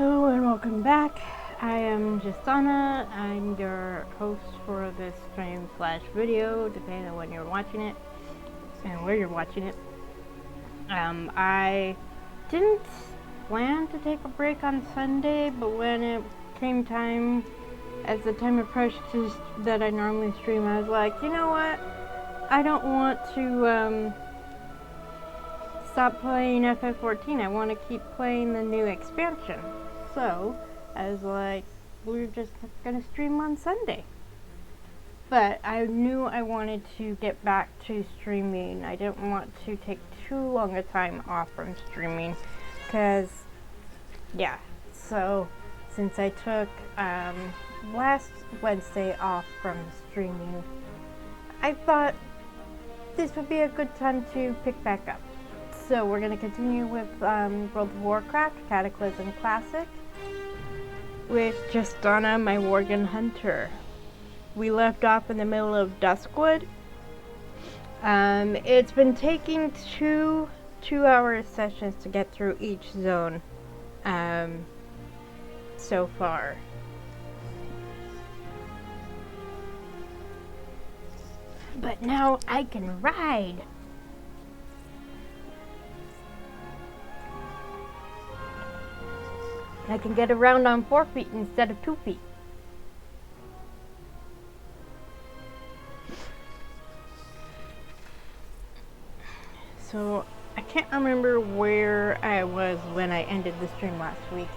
Hello and welcome back. I am Justana. I'm your host for this stream slash video, depending on when you're watching it and where you're watching it. I didn't plan to take a break on Sunday, but when it came time, as the time approached that I normally stream, I was like, you know what? I don't want to stop playing FF14. I want to keep playing the new expansion. So I was like, we're just gonna stream on Sunday. But I knew I wanted to get back to streaming. I didn't want to take too long a time off from streaming, because yeah. So since I took last Wednesday off from streaming, I thought this would be a good time to pick back up. So we're going to continue with World of Warcraft, Cataclysm Classic, with Justana, my Worgen Hunter. We left off in the middle of Duskwood. It's been taking two-hour sessions to get through each zone so far. But now I can ride! I can get around on 4 feet instead of 2 feet. So, I can't remember where I was when I ended the stream last week,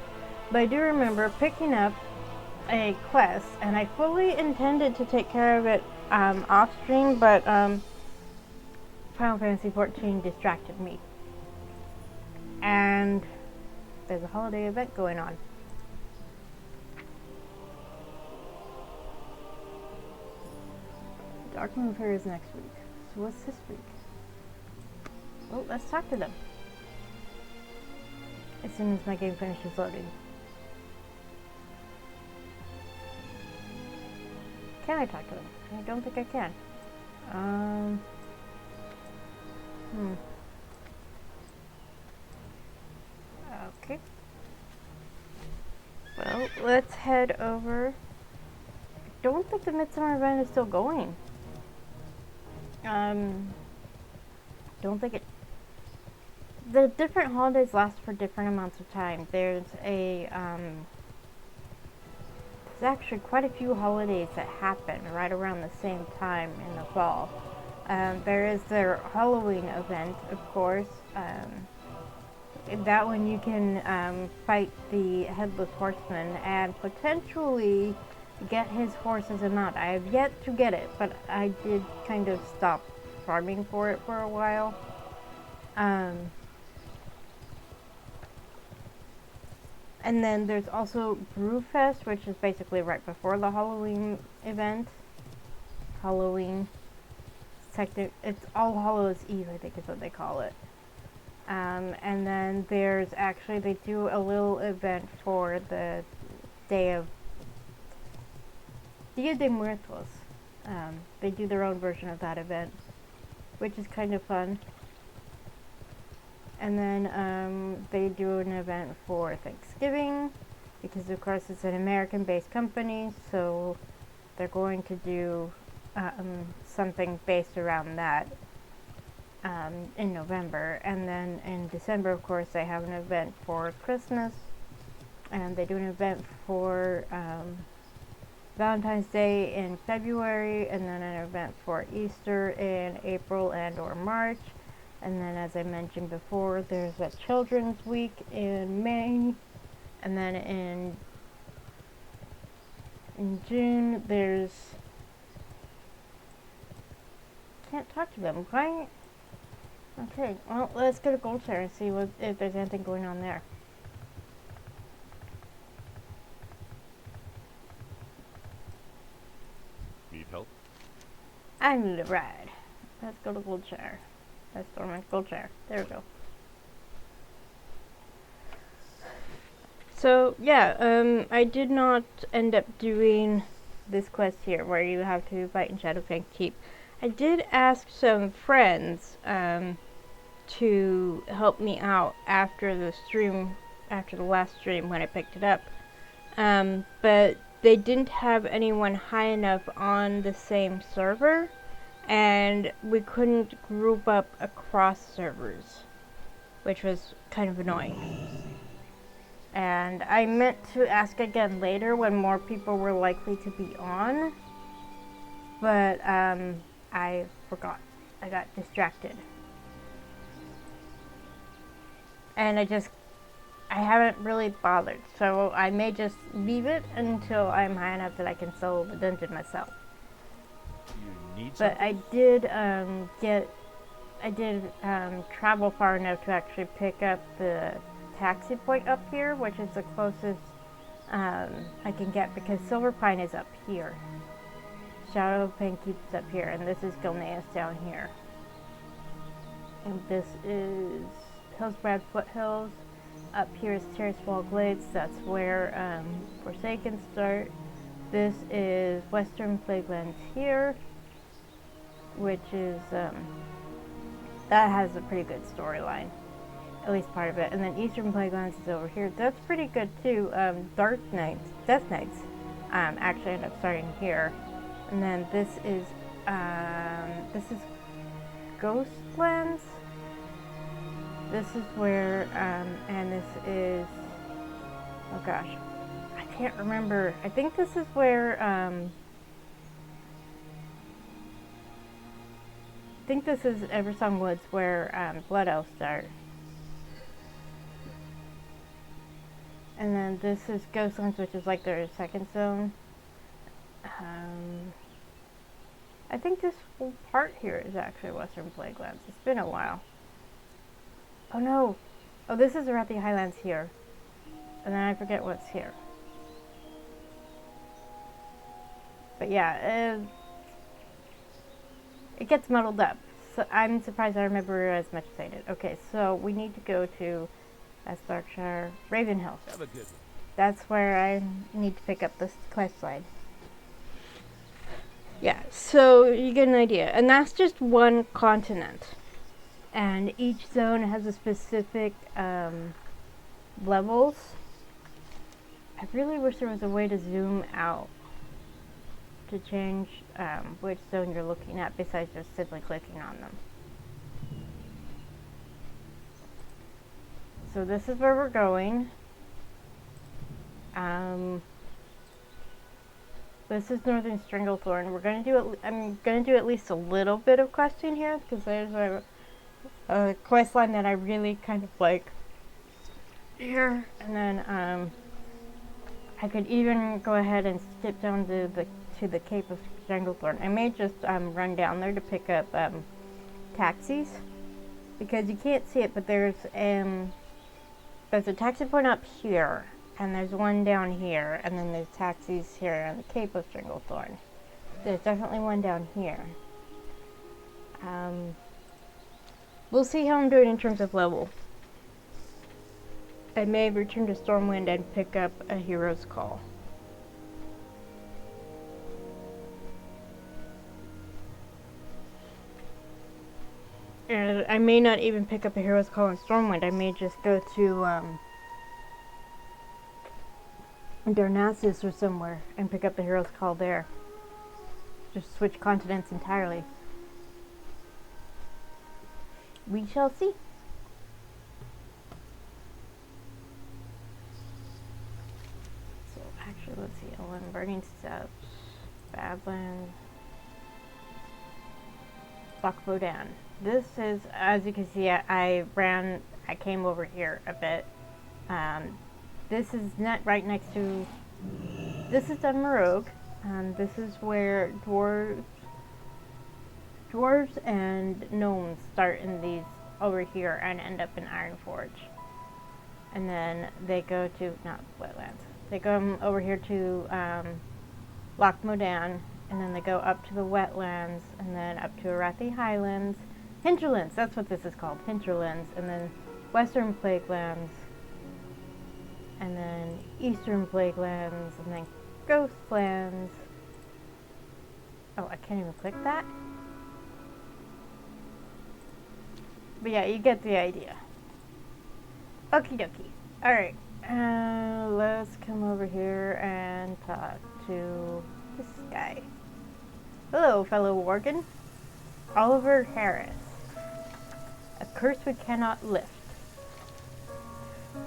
but I do remember picking up a quest, and I fully intended to take care of it off stream, but Final Fantasy XIV distracted me. And there's a holiday event going on. Dark Moon Fair is next week. So what's this week? Well, let's talk to them. As soon as my game finishes loading. Can I talk to them? I don't think I can. Okay. Well, let's head over. I don't think the Midsummer event is still going. Don't think it. The different holidays last for different amounts of time. There's actually quite a few holidays that happen right around the same time in the fall. There is their Halloween event, of course. That one you can fight the Headless Horseman and potentially get his horse as a mount. I have yet to get it, but I did kind of stop farming for it for a while. And then there's also Brewfest, which is basically right before the Halloween event. Halloween. It's All Hallows Eve, I think is what they call it. And then there's actually, they do a little event for the Dia de Muertos. They do their own version of that event, which is kind of fun. And then they do an event for Thanksgiving, because of course it's an American-based company, so they're going to do something based around that. In November, and then in December, of course, they have an event for Christmas, and they do an event for Valentine's Day in February, and then an event for Easter in April and or March, and then, as I mentioned before, there's a Children's Week in May, and then in June there's, can't talk to them, right? Okay, well, let's go to Gold Share and see if there's anything going on there. Need help? I need a ride. Let's go to Gold Share. That's Dormant Gold Share. There we go. So, yeah, I did not end up doing this quest here, where you have to fight in Shadowfang Keep. I did ask some friends, to help me out after the stream after the last stream when I picked it up. But they didn't have anyone high enough on the same server, and we couldn't group up across servers, which was kind of annoying. And I meant to ask again later when more people were likely to be on, but I forgot. I got distracted. And I haven't really bothered, so I may just leave it until I'm high enough that I can solo the dungeon myself. You need but I did travel far enough to actually pick up the taxi point up here, which is the closest I can get, because Silver Pine is up here. Shadow of Penkeep's up here, and this is Gilneas down here. And this is Hillsbrad Foothills. Up here is Terracewall Glades, that's where Forsaken start. This is Western Plaguelands here, which is, that has a pretty good storyline, at least part of it. And then Eastern Plaguelands is over here. That's pretty good too. Death Knights actually end up starting here. And then this is Ghostlands. This is where, and this is, oh gosh, I can't remember. I think this is where, I think this is Eversong Woods, where Blood Elves start. And then this is Ghostlands, which is like their second zone. I think this whole part here is actually Western Plaguelands. It's been a while. Oh no! Oh, this is Arathi Highlands here. And then I forget what's here. But yeah, it gets muddled up. So I'm surprised I remember as much as I did. Okay, so we need to go to Berkshire, Ravenhill. Have a good one. That's where I need to pick up this quest line. Yeah, so you get an idea. And that's just one continent. And each zone has a specific levels. I really wish there was a way to zoom out to change which zone you're looking at besides just simply clicking on them. So this is where we're going. This is Northern Stranglethorn. We're going to do I'm going to do at least a little bit of questing here, because there's a quest line that I really kind of like here. And then I could even go ahead and skip down to the Cape of Stranglethorn. I may just run down there to pick up taxis, because you can't see it, but there's a taxi point up here, and there's one down here, and then there's taxis here on the Cape of Stranglethorn. There's definitely one down here. We'll see how I'm doing in terms of level. I may return to Stormwind and pick up a Hero's Call. And I may not even pick up a Hero's Call in Stormwind. I may just go to Darnassus or somewhere and pick up the Hero's Call there. Just switch continents entirely. We shall see. So actually, let's see. Ellen, Burning Steps, Badlands, Lochbodan. This is, as you can see, I came over here a bit. This is not right next to, this is Dunmarogue. This is where dwarves and gnomes start in these over here and end up in Ironforge. And then they go to, not wetlands, they go over here to Lochmodan, and then they go up to the wetlands, and then up to Arathi Highlands. Hinterlands, that's what this is called, Hinterlands, and then Western Plaguelands, and then Eastern Plaguelands, and then Ghostlands. Oh, I can't even click that? But yeah, you get the idea. Okie dokie. Alright, let's come over here and talk to this guy. Hello, fellow Worgen. Oliver Harris. A curse we cannot lift.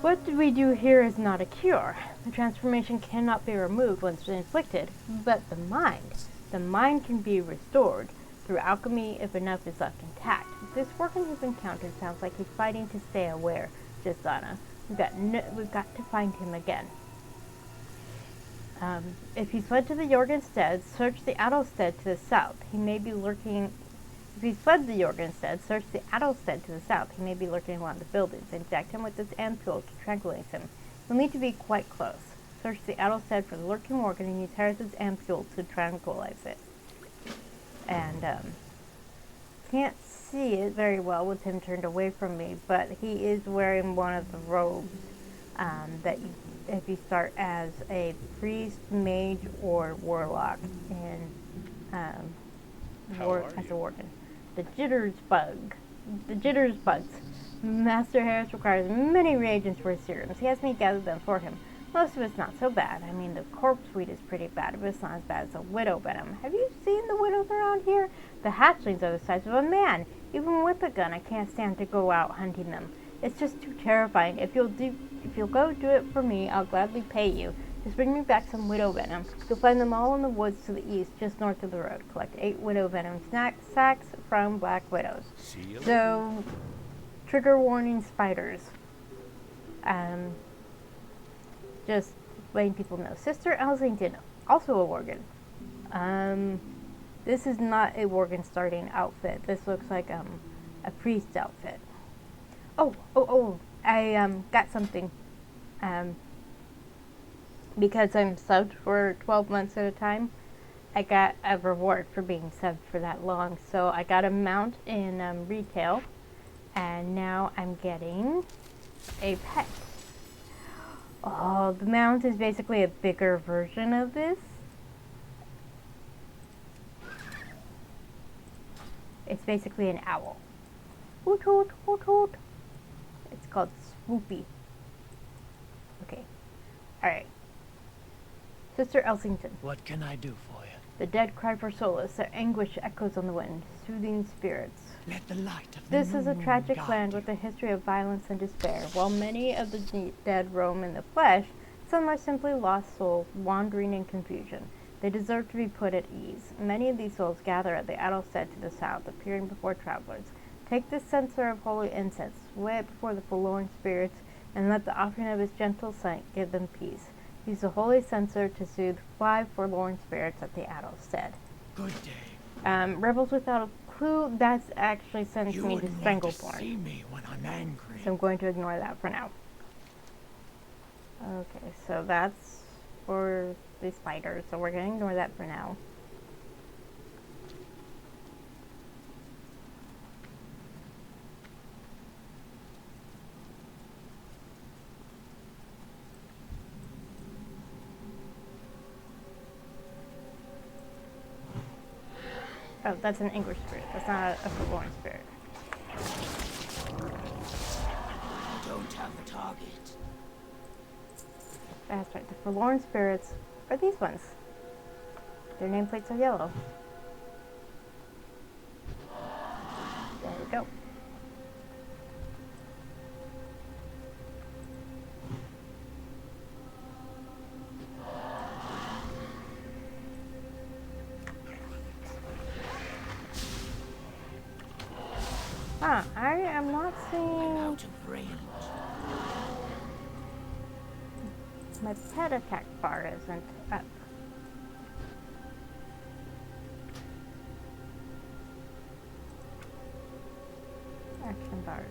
What we do here is not a cure. The transformation cannot be removed once inflicted, but the mind can be restored through alchemy if enough is left intact. This Worgen we've encountered sounds like he's fighting to stay aware, Jisana. We've got to find him again. If he's fled to the Jorgenstead, search the Adelstead to the south. He may be lurking. If he's fled the Jorgenstead, search the Adelstead to the south. He may be lurking along the buildings. Inject him with this ampule to tranquilize him. You'll need to be quite close. Search the Adelstead for the lurking Worgen and use Harris's ampule to tranquilize it. And can't see it very well with him turned away from me, but he is wearing one of the robes that if you start as a priest, mage, or warlock in as a Worgen. The jitters bugs. Master Harris requires many reagents for his serums. He has me gather them for him. Most of it's not so bad. I mean, the corpse weed is pretty bad, but it's not as bad as the widow venom. Have you seen the widows around here? The hatchlings are the size of a man. Even with a gun, I can't stand to go out hunting them. It's just too terrifying. If you'll go do it for me, I'll gladly pay you. Just bring me back some widow venom. You'll find them all in the woods to the east, just north of the road. Collect 8 widow venom sacks from black widows. So, trigger warning spiders. Just letting people know. Sister Elsington, also a Worgen. This is not a Worgen starting outfit. This looks like a priest outfit. I got something. Because I'm subbed for 12 months at a time, I got a reward for being subbed for that long. So I got a mount in retail, and now I'm getting a pet. Oh, the mount is basically a bigger version of this. It's basically an owl. Hoot hoot, hoot hoot. It's called Swoopy. Okay. Alright. Sister Elsington. What can I do for you? The dead cry for solace. Their anguish echoes on the wind, soothing spirits. Let the light of This the is a moon tragic guide land you. with a history of violence and despair. While many of the dead roam in the flesh, some are simply lost souls wandering in confusion. They deserve to be put at ease. Many of these souls gather at the Adelstead to the south, appearing before travelers. Take this censer of holy incense, sway it before the forlorn spirits, and let the offering of his gentle scent give them peace. Use the holy censer to soothe 5 forlorn spirits at the Adelstead. Good day. Rebels Without a Clue, that's actually sends You me to wouldn't want to Strangleborn. see me when I'm angry. So I'm going to ignore that for now. Okay, so that's for the spiders, so we're going to ignore that for now. Oh, that's an English spirit. That's not a forlorn spirit. Don't have the target. That's right. The forlorn spirits are these ones. Their nameplates are yellow. There we go. I am not I'm seeing out of range. my pet attack bar isn't up. Action bars.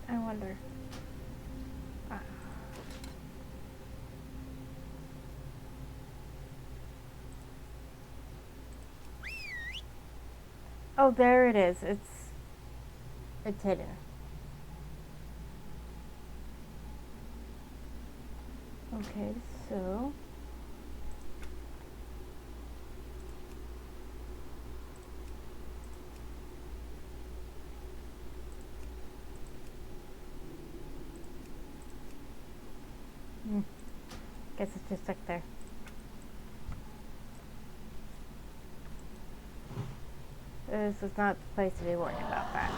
I wonder. Oh, there it is. It's hidden. Okay, so guess it's just stuck there. This is not the place to be worried about that.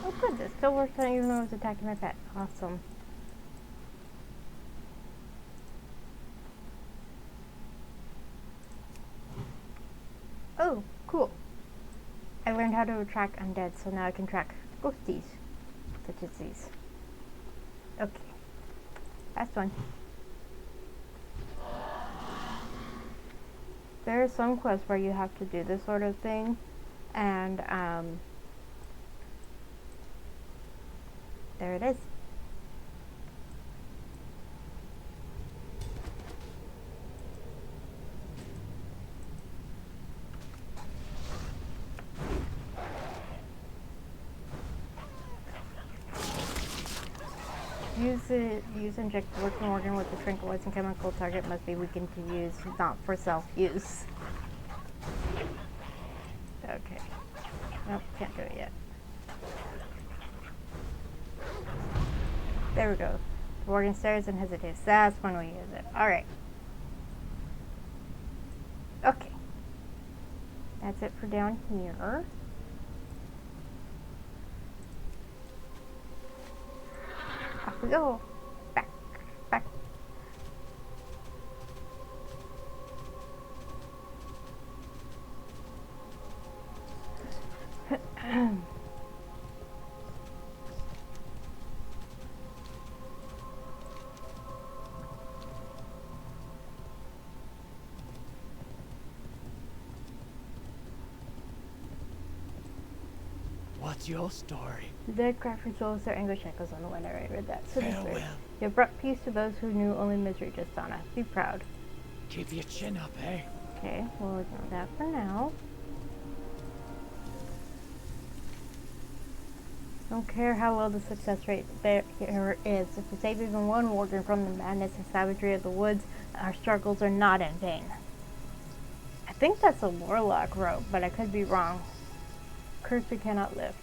Oh good, it still works on even though it's attacking my pet. Awesome. Oh, cool. I learned how to track undead, so now I can track ghosties, such as these. Okay. Last one. There are some quests where you have to do this sort of thing, and there it is. Use inject working organ with the tranquilizing chemical. Target must be weakened to use, not for self-use. Okay. Nope, can't do it yet. There we go. The organ stares and hesitates. That's when we use it. Alright. Okay. That's it for down here. Off we go. Back. Back. What's your story? The dead cry for souls, their anguish echoes on the wind. I read that. So Farewell. you have brought peace to those who knew only misery, Justana. Be proud. Keep your chin up, eh? Okay, we'll ignore that for now. Don't care how low the success rate there here is. If we save even one Worgen from the madness and savagery of the woods, our struggles are not in vain. I think that's a warlock robe, but I could be wrong. Curse we cannot lift.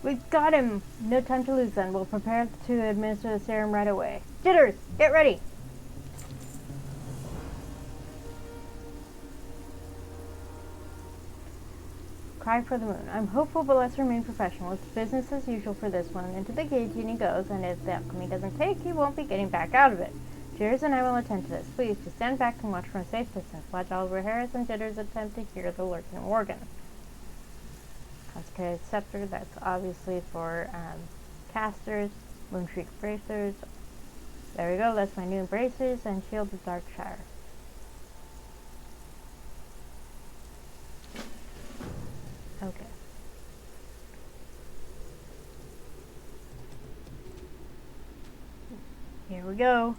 We've got him! No time to lose then. We'll prepare to administer the serum right away. Jitters, get ready! Cry for the moon. I'm hopeful, but let's remain professional. It's business as usual for this one. Into the guillotine he goes, and if the alchemy doesn't take, he won't be getting back out of it. Jitters and I will attend to this. Please, just stand back and watch from a safe distance. Watch Oliver Harris and Jitters attempt to hear the lurking Worgen. Consecrated Scepter, that's obviously for casters. Moonshriek Bracers. There we go, that's my new bracers, and Shield of Darkshire. Okay. Here we go.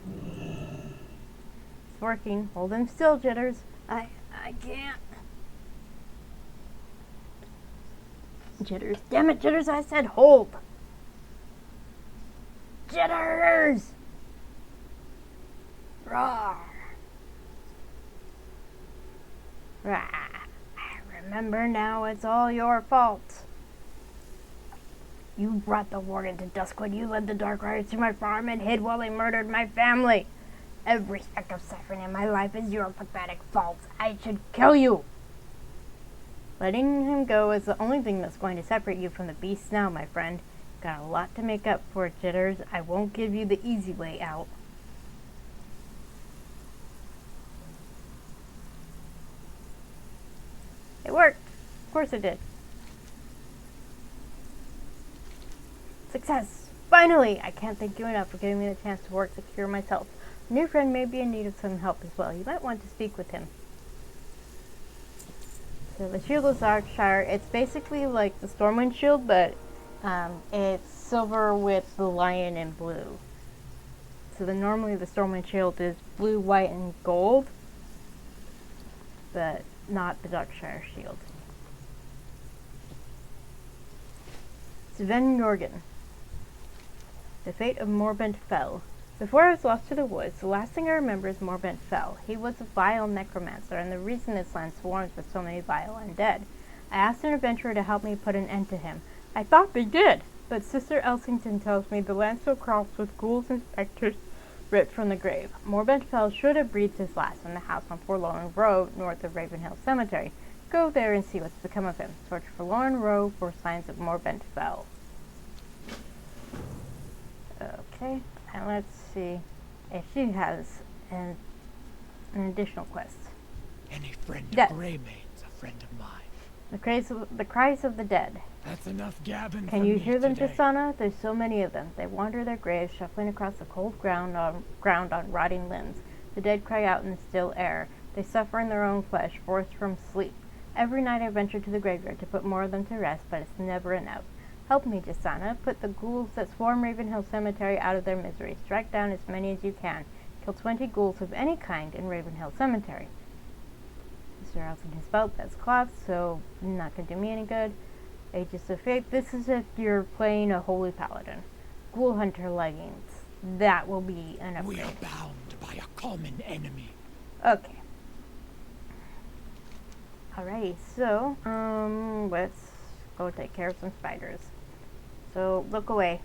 It's working. Hold him still, Jitters. I can't. Jitters. Damn it, Jitters, I said hold. Jitters! Roar. Rah. I remember now, it's all your fault. You brought the Worgen to Duskwood. You led the Dark Riders to my farm and hid while they murdered my family. Every speck of suffering in my life is your pathetic fault. I should kill you. Letting him go is the only thing that's going to separate you from the beast now, my friend. Got a lot to make up for, Jitters. I won't give you the easy way out. It worked. Of course it did. Success! Finally! I can't thank you enough for giving me the chance to work the cure myself. A new friend may be in need of some help as well. You might want to speak with him. So the Shield of Darkshire, it's basically like the Stormwind Shield, but it's silver with the lion in blue. So normally the Stormwind Shield is blue, white, and gold, but not the Darkshire Shield. Sven Jorgen. The fate of Morbent fell. Before I was lost to the woods, the last thing I remember is Morbent fell. He was a vile necromancer, and the reason this land swarms with so many vile undead. I asked an adventurer to help me put an end to him. I thought they did, but Sister Elsington tells me the land still crawls with ghouls and specters ripped from the grave. Morbent fell should have breathed his last in the house on Forlorn Road, north of Ravenhill Cemetery. Go there and see what's become of him. Search Forlorn Road for signs of Morbent fell. Okay, and let's see if she has an additional quest. Any friend Death. of Greymane's a friend of mine. The cries of the dead. That's enough gabbing. Can from you me hear them, today. Jasana? There's so many of them. They wander their graves, shuffling across the cold ground on rotting limbs. The dead cry out in the still air. They suffer in their own flesh, forced from sleep. Every night I venture to the graveyard to put more of them to rest, but it's never enough. Help me, Jasana. Put the ghouls that swarm Ravenhill Cemetery out of their misery. Strike down as many as you can. Kill 20 ghouls of any kind in Ravenhill Cemetery. Mr. Elsington spelt that's cloth, so not going to do me any good. Aegis of Fate. This is if you're playing a Holy Paladin. Ghoul Hunter leggings. That will be an upgrade. We are bound by a common enemy. Okay. Alrighty, so, let's go take care of some spiders. So, look away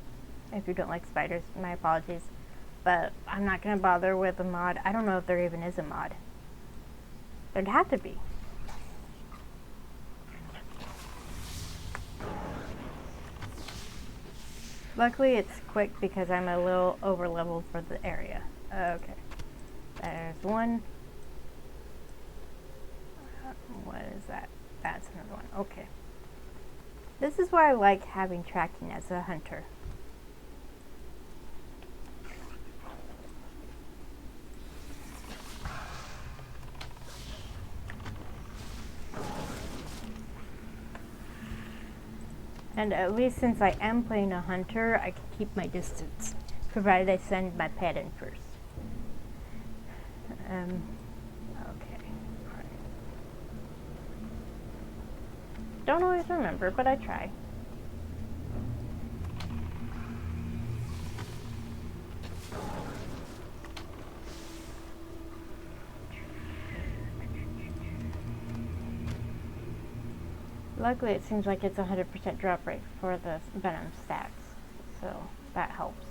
if you don't like spiders. My apologies. But I'm not going to bother with a mod. I don't know if there even is a mod. There'd have to be. Luckily, it's quick because I'm a little over leveled for the area. Okay. There's one. What is that? That's another one. Okay. This is why I like having tracking as a hunter. And at least since I am playing a hunter, I can keep my distance, provided I send my pet in first. Okay. Alright. Don't always remember, but I try. Luckily, it seems like it's 100% drop rate for the venom stacks, so that helps.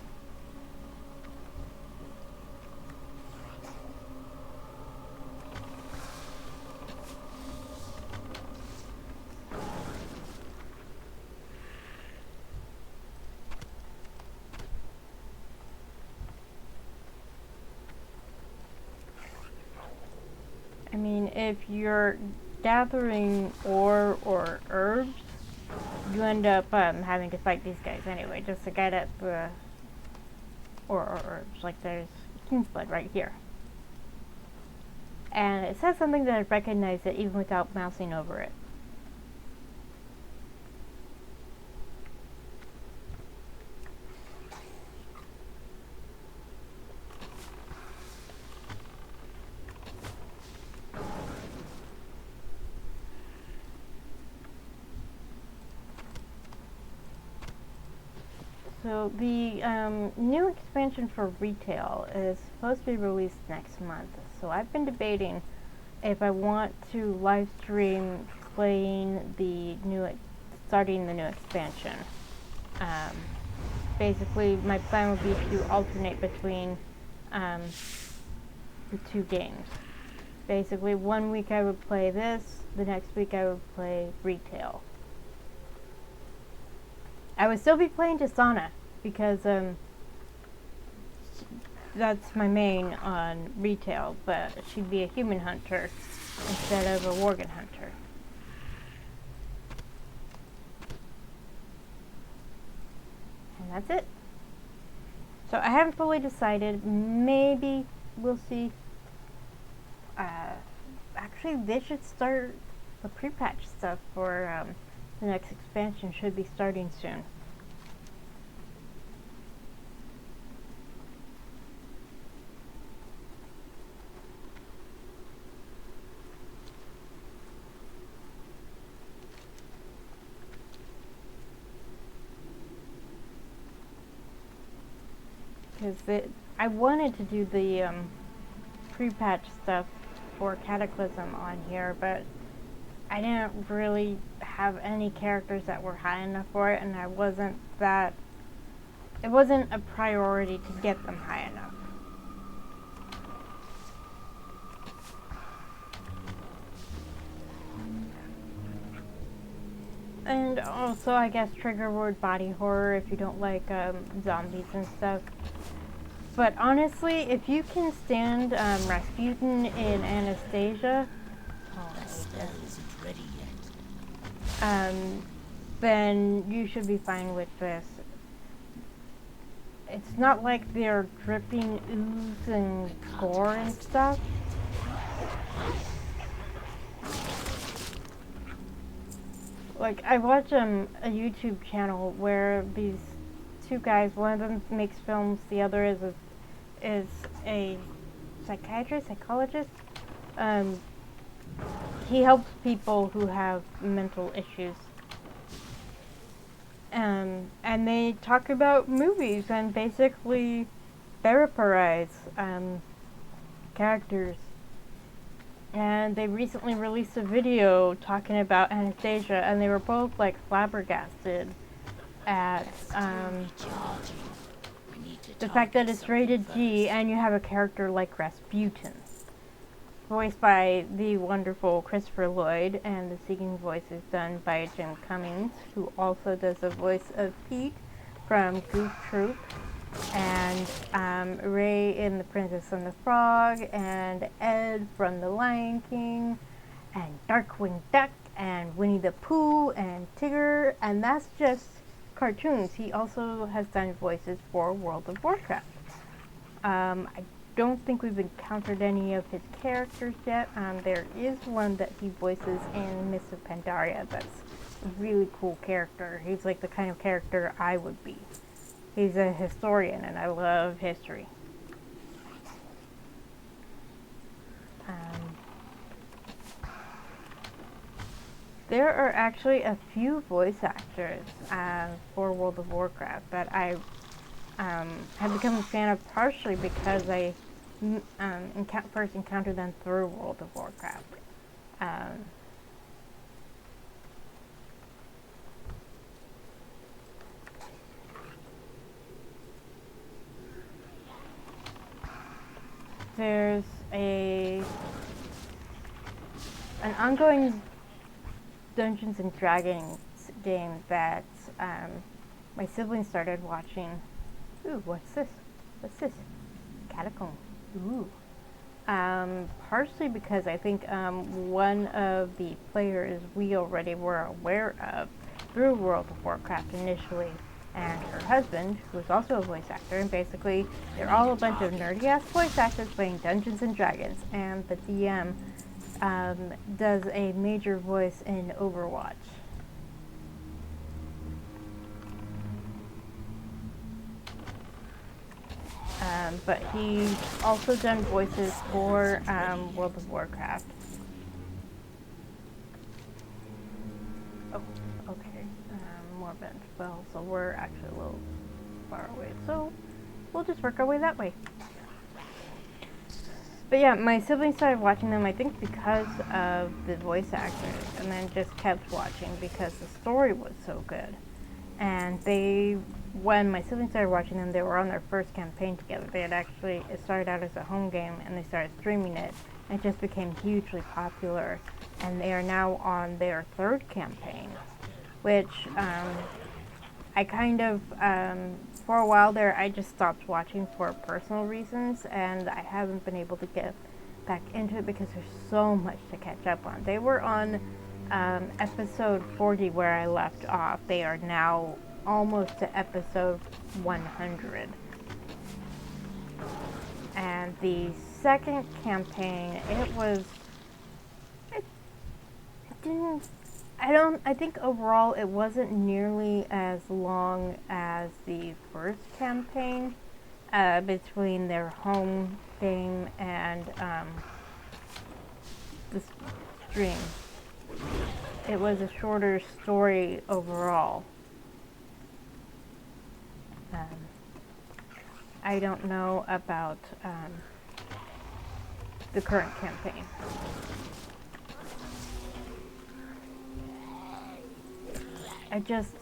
I mean, if you're gathering ore or herbs, you end up having to fight these guys anyway, just to get at the ore or herbs. Like there's King's Blood right here. And it says something that I recognize it even without mousing over it. So the new expansion for retail is supposed to be released next month. So I've been debating if I want to live stream playing starting the new expansion. Basically, my plan would be to alternate between the two games. Basically, one week I would play this, the next week I would play retail. I would still be playing Jasana because that's my main on retail, but she'd be a human hunter instead of a Worgen Hunter. And that's it. So I haven't fully decided. Maybe we'll see. Actually, they should start the pre-patch stuff for the next expansion. Should be starting soon. because I wanted to do the pre-patch stuff for Cataclysm on here, but I didn't really have any characters that were high enough for it, and it wasn't a priority to get them high enough. And also, I guess, trigger word body horror if you don't like zombies and stuff. But honestly, if you can stand Rasputin in Anastasia, then you should be fine with this. It's not like they're dripping ooze and gore and stuff. Like, I watch a YouTube channel where these two guys, one of them makes films, the other is a psychologist. He helps people who have mental issues. And they talk about movies and basically therapize characters. And they recently released a video talking about Anastasia, and they were both like flabbergasted at the fact that it's rated G and you have a character like Rasputin, voiced by the wonderful Christopher Lloyd, and the singing voice is done by Jim Cummings, who also does the voice of Pete from Goof Troop, and Ray in The Princess and the Frog, and Ed from The Lion King, and Darkwing Duck, and Winnie the Pooh, and Tigger, and that's just cartoons. He also has done voices for World of Warcraft. I don't think we've encountered any of his characters yet. There is one that he voices in Mists of Pandaria that's a really cool character. He's like the kind of character I would be. He's a historian, and I love history. There are actually a few voice actors for World of Warcraft that I have become a fan of, partially because I first encountered them through World of Warcraft. There's an ongoing Dungeons and Dragons game that my siblings started watching. Ooh, what's this? What's this? Catacomb. Ooh. Partially because I think one of the players we already were aware of through World of Warcraft initially, and her husband, who is also a voice actor, and basically they're all a bunch of nerdy-ass voice actors playing Dungeons and Dragons, and the DM does a major voice in Overwatch. But he's also done voices for World of Warcraft. Oh, okay. More bench. Well, so we're actually a little far away, so we'll just work our way that way. But yeah, my siblings started watching them, I think, because of the voice actors, and then just kept watching because the story was so good. And when my siblings started watching them, they were on their first campaign together. It started out as a home game, and they started streaming it, and it just became hugely popular. And they are now on their third campaign, which I kind of, for a while there, I just stopped watching for personal reasons, and I haven't been able to get back into it because there's so much to catch up on. They were on episode 40 where I left off. They are now almost to episode 100. And the second campaign, I think overall it wasn't nearly as long as the first campaign, between their home game and the stream. It was a shorter story I don't know about the current campaign. I just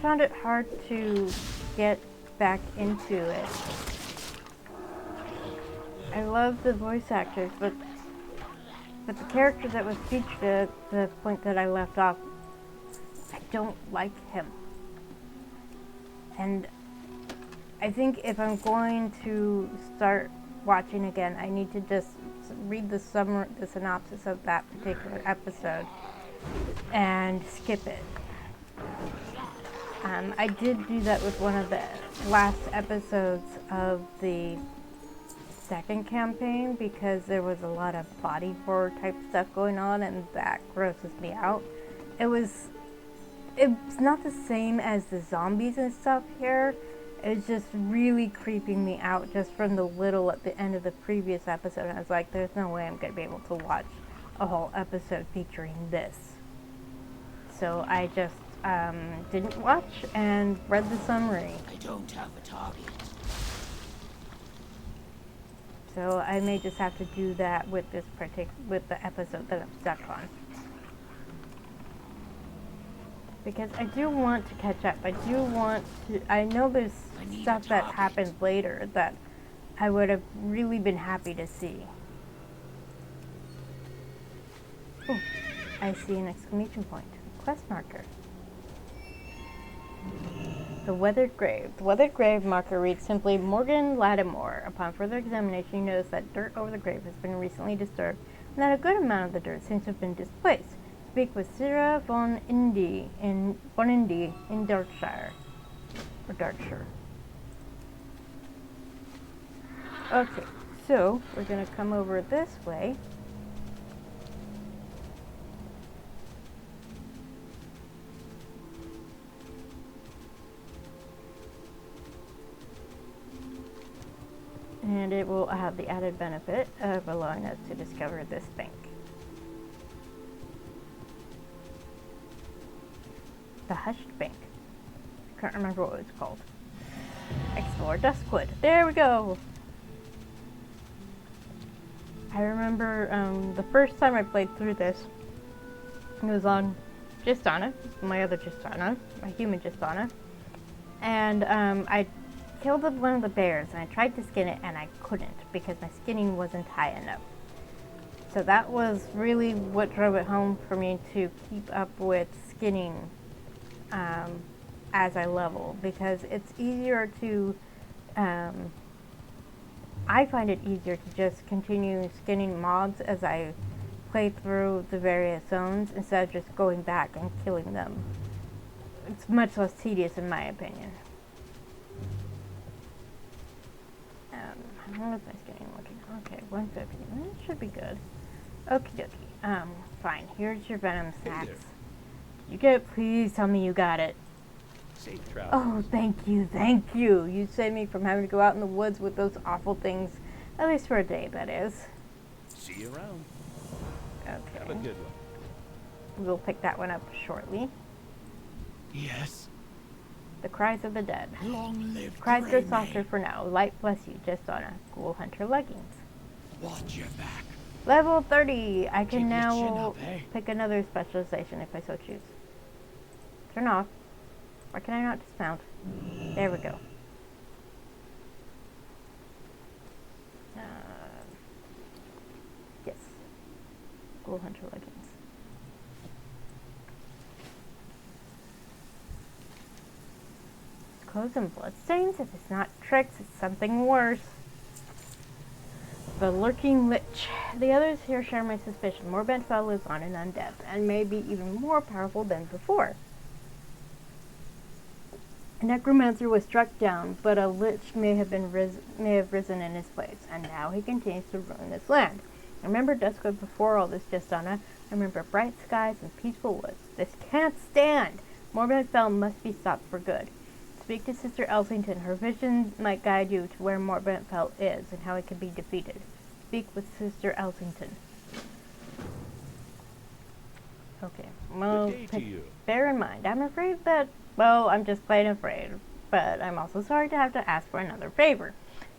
found it hard to get back into it. I love the voice actors, but the character that was featured at the point that I left off, I don't like him. And I think if I'm going to start watching again, I need to just read the synopsis of that particular episode and skip it. I did do that with one of the last episodes of the second campaign because there was a lot of body horror type stuff going on, and that grosses me out. It's not the same as the zombies and stuff here. It's just really creeping me out just from the little at the end of the previous episode. And I was like, there's no way I'm going to be able to watch a whole episode featuring this. So I just didn't watch and read the summary. I don't have a target. So I may just have to do that with this with the episode that I'm stuck on. Because I do want to catch up. I know there's stuff that happens later that I would have really been happy to see. Oh, I see an exclamation point. Quest marker. The Weathered Grave. The Weathered Grave marker reads simply, Morgan Lattimore. Upon further examination, you notice that dirt over the grave has been recently disturbed, and that a good amount of the dirt seems to have been displaced. Speak with Sarah von Indy in Darkshire. Or Darkshire. Okay, so we're going to come over this way. And it will have the added benefit of allowing us to discover this bank. The Hushed Bank. I can't remember what it's called. Explore Duskwood. There we go! I remember the first time I played through this, it was on Gistana, my other Gistana, my human Gistana. And I killed one of the bears, and I tried to skin it, and I couldn't because my skinning wasn't high enough. So that was really what drove it home for me to keep up with skinning as I level, because it's easier to, I find it easier to just continue skinning mobs as I play through the various zones instead of just going back and killing them. It's much less tedious in my opinion. I don't know if my skinning looking okay. 150. That should be good. Okie dokie. Fine. Here's your venom snacks. You get it? Please tell me you got it. Safe travel. Oh, thank you, thank you. You saved me from having to go out in the woods with those awful things. At least for a day, that is. See you around. Okay. Have a good one. We'll pick that one up shortly. Yes. The Cries of the Dead. Long live Cries Grey go softer Mane. for now. Light bless you, just on a Ghoul Hunter leggings. Watch your back. Level 30. I Keep can your now chin up, eh? pick another specialization if I so choose. Turn off. Why can I not dismount? There we go. Yes. Ghoul Hunter leggings. Clothes and bloodstains? If it's not tricks, it's something worse. The Lurking Lich. The others here share my suspicion. Morbentfell lives on in undeath, and may be even more powerful than before. A necromancer was struck down, but a lich may have risen in his place, and now he continues to ruin this land. I remember Duskwood before all this Justana. I remember bright skies and peaceful woods. This can't stand! Morbentfell must be stopped for good. Speak to Sister Elsington. Her vision might guide you to where Morbentfell is and how it can be defeated. Speak with Sister Elsington. Okay. Well, Good day to you. bear in mind, I'm afraid that, well, I'm just plain afraid. but I'm also sorry to have to ask for another favor.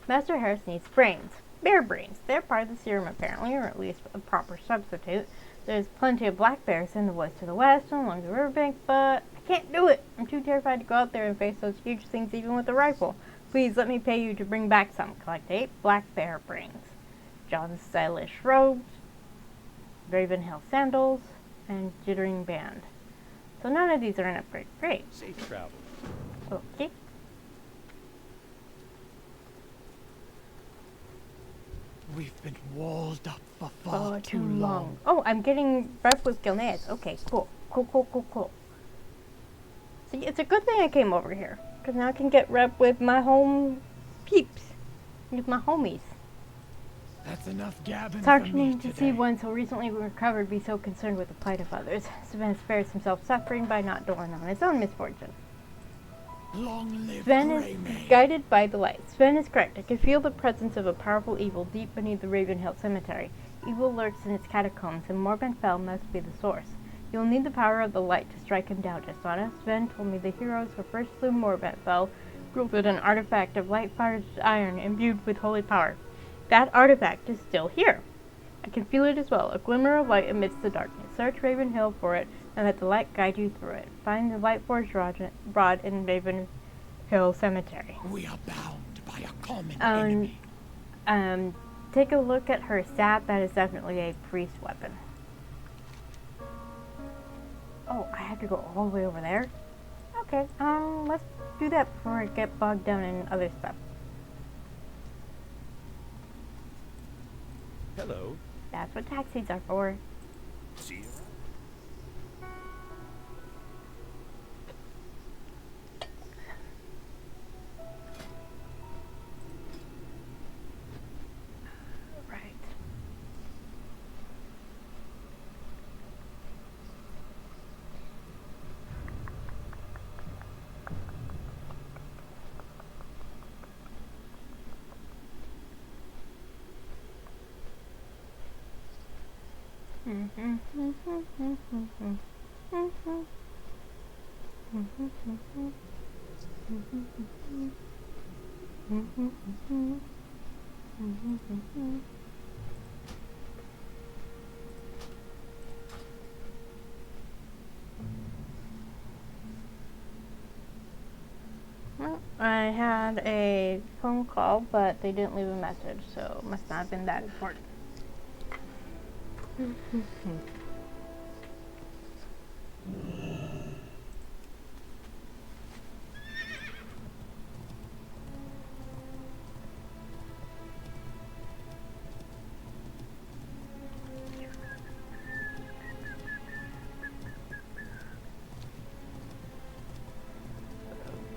Master Harris needs brains. Bear brains. They're part of the serum apparently, or at least a proper substitute. There's plenty of black bears in the woods to the west and along the riverbank, but I can't do it. I'm too terrified to go out there and face those huge things even with a rifle. Please let me pay you to bring back some. Collect 8 black bear brains. John's stylish robes, Raven Hill sandals, and jittering band. So none of these are an upgrade. Great. Safe travels. Okay. We've been walled up for Oh, far too long. Oh, I'm getting rep with Gilneas. Okay, cool. Cool. See, it's a good thing I came over here, because now I can get rep with my home peeps, with my homies. That's enough gabbing It's for me heartening to see today. one so recently recovered be so concerned with the plight of others. Sven spares himself suffering by not dwelling on his own misfortune. Long live Sven is Greymane. guided by the light. Sven is correct. I can feel the presence of a powerful evil deep beneath the Raven Hill Cemetery. Evil lurks in its catacombs, and Morbin Fell must be the source. You will need the power of the light to strike him down, Jasana. Sven told me the heroes who first slew Morbin Fell wielded an artifact of light-forged iron imbued with holy power. That artifact is still here. I can feel it as well, a glimmer of light amidst the darkness. Search Raven Hill for it, and let the light guide you through it. Find the light-forged rod in Raven Hill Cemetery. We are bound by a common enemy. Take a look at her stat. That is definitely a priest weapon. Oh, I have to go all the way over there? Okay, let's do that before I get bogged down in other stuff. Hello. That's what taxis are for. See you around. Right. Well, I had a phone call, but they didn't leave a message, so it must not have been that important.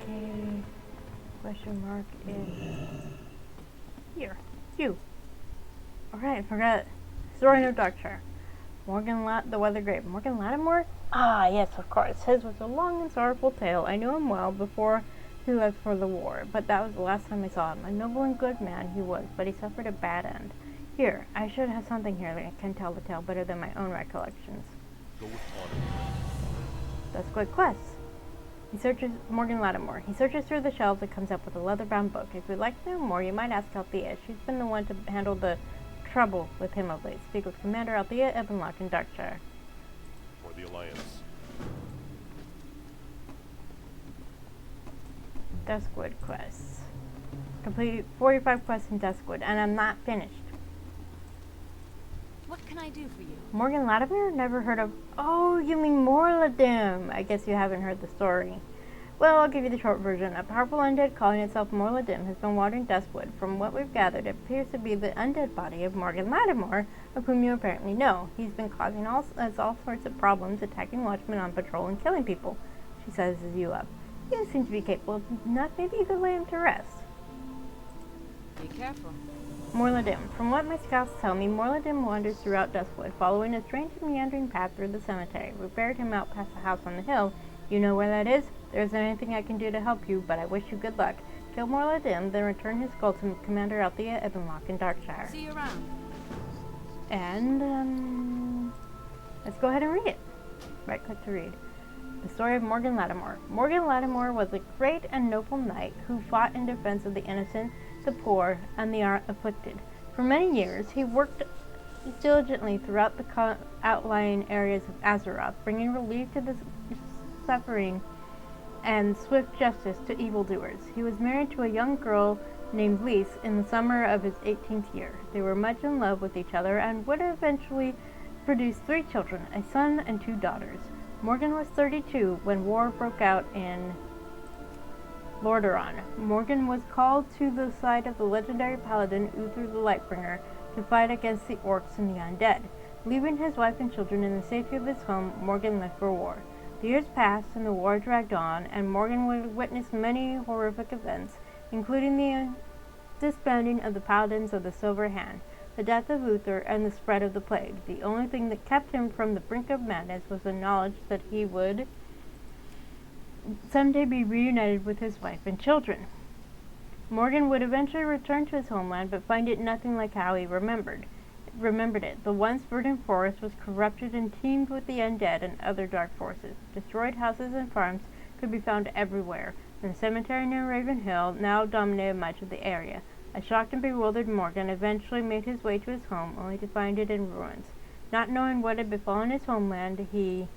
Okay, question mark is here. You. Alright, I forgot. Story of Darkshire. The Weather Grave. Morgan Lattimore? Ah, yes, of course. His was a long and sorrowful tale. I knew him well before he left for the war, but that was the last time I saw him. A noble and good man he was, but he suffered a bad end. Here, I should have something here that can tell the tale better than my own recollections. Go with honor. Duskwood quests. Morgan Lattimore. He searches through the shelves and comes up with a leather-bound book. If you'd like to know more, you might ask Althea. She's been the one to handle the trouble with him of late. Speak with Commander Althea Ebenlock in Darkshire. For the Alliance. Duskwood quests. Completed 45 quests in Duskwood, and I'm not finished. What can I do for you? Morgan Lattimore? Never heard of... Oh, you mean Morladim. I guess you haven't heard the story. Well, I'll give you the short version. A powerful undead calling itself Morladim has been wandering Duskwood. From what we've gathered, it appears to be the undead body of Morgan Lattimore, of whom you apparently know. He's been causing all sorts of problems, attacking watchmen on patrol and killing people. She sizes you up. You seem to be capable of enough. Maybe you could lay him to rest. Be careful. Morladim. From what my scouts tell me, Morladim wanders throughout Duskwood, following a strange and meandering path through the cemetery. We buried him out past the house on the hill. You know where that is? There isn't anything I can do to help you, but I wish you good luck. Kill Morladim, then return his skull to Commander Althea Ebenlock in Darkshire. See you around. And, let's go ahead and read it. Right click to read. The story of Morgan Lattimore. Morgan Lattimore was a great and noble knight who fought in defense of the innocent, the poor, and the afflicted. For many years, he worked diligently throughout the outlying areas of Azeroth, bringing relief to the suffering and swift justice to evildoers. He was married to a young girl named Lise in the summer of his 18th year. They were much in love with each other and would eventually produce 3 children, a son and 2 daughters. Morgan was 32 when war broke out in Lordaeron. Morgan was called to the side of the legendary paladin Uther the Lightbringer to fight against the orcs and the undead. Leaving his wife and children in the safety of his home, Morgan left for war. The years passed and the war dragged on, and Morgan would witness many horrific events, including the disbanding of the Paladins of the Silver Hand, the death of Uther, and the spread of the plague. The only thing that kept him from the brink of madness was the knowledge that he would someday be reunited with his wife and children. Morgan would eventually return to his homeland, but find it nothing like how he remembered it. The once verdant forest was corrupted and teemed with the undead and other dark forces. Destroyed houses and farms could be found everywhere, and the cemetery near Raven Hill now dominated much of the area. A shocked and bewildered Morgan eventually made his way to his home, only to find it in ruins. Not knowing what had befallen his homeland, he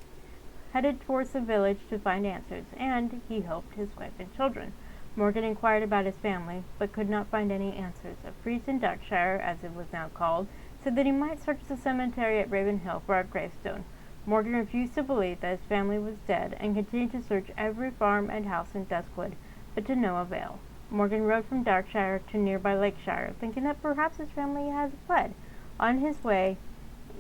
headed towards the village to find answers, and he hoped his wife and children. Morgan inquired about his family, but could not find any answers. A priest in Darkshire, as it was now called, said that he might search the cemetery at Raven Hill for a gravestone. Morgan refused to believe that his family was dead, and continued to search every farm and house in Duskwood, but to no avail. Morgan rode from Darkshire to nearby Lakeshire, thinking that perhaps his family had fled. On his way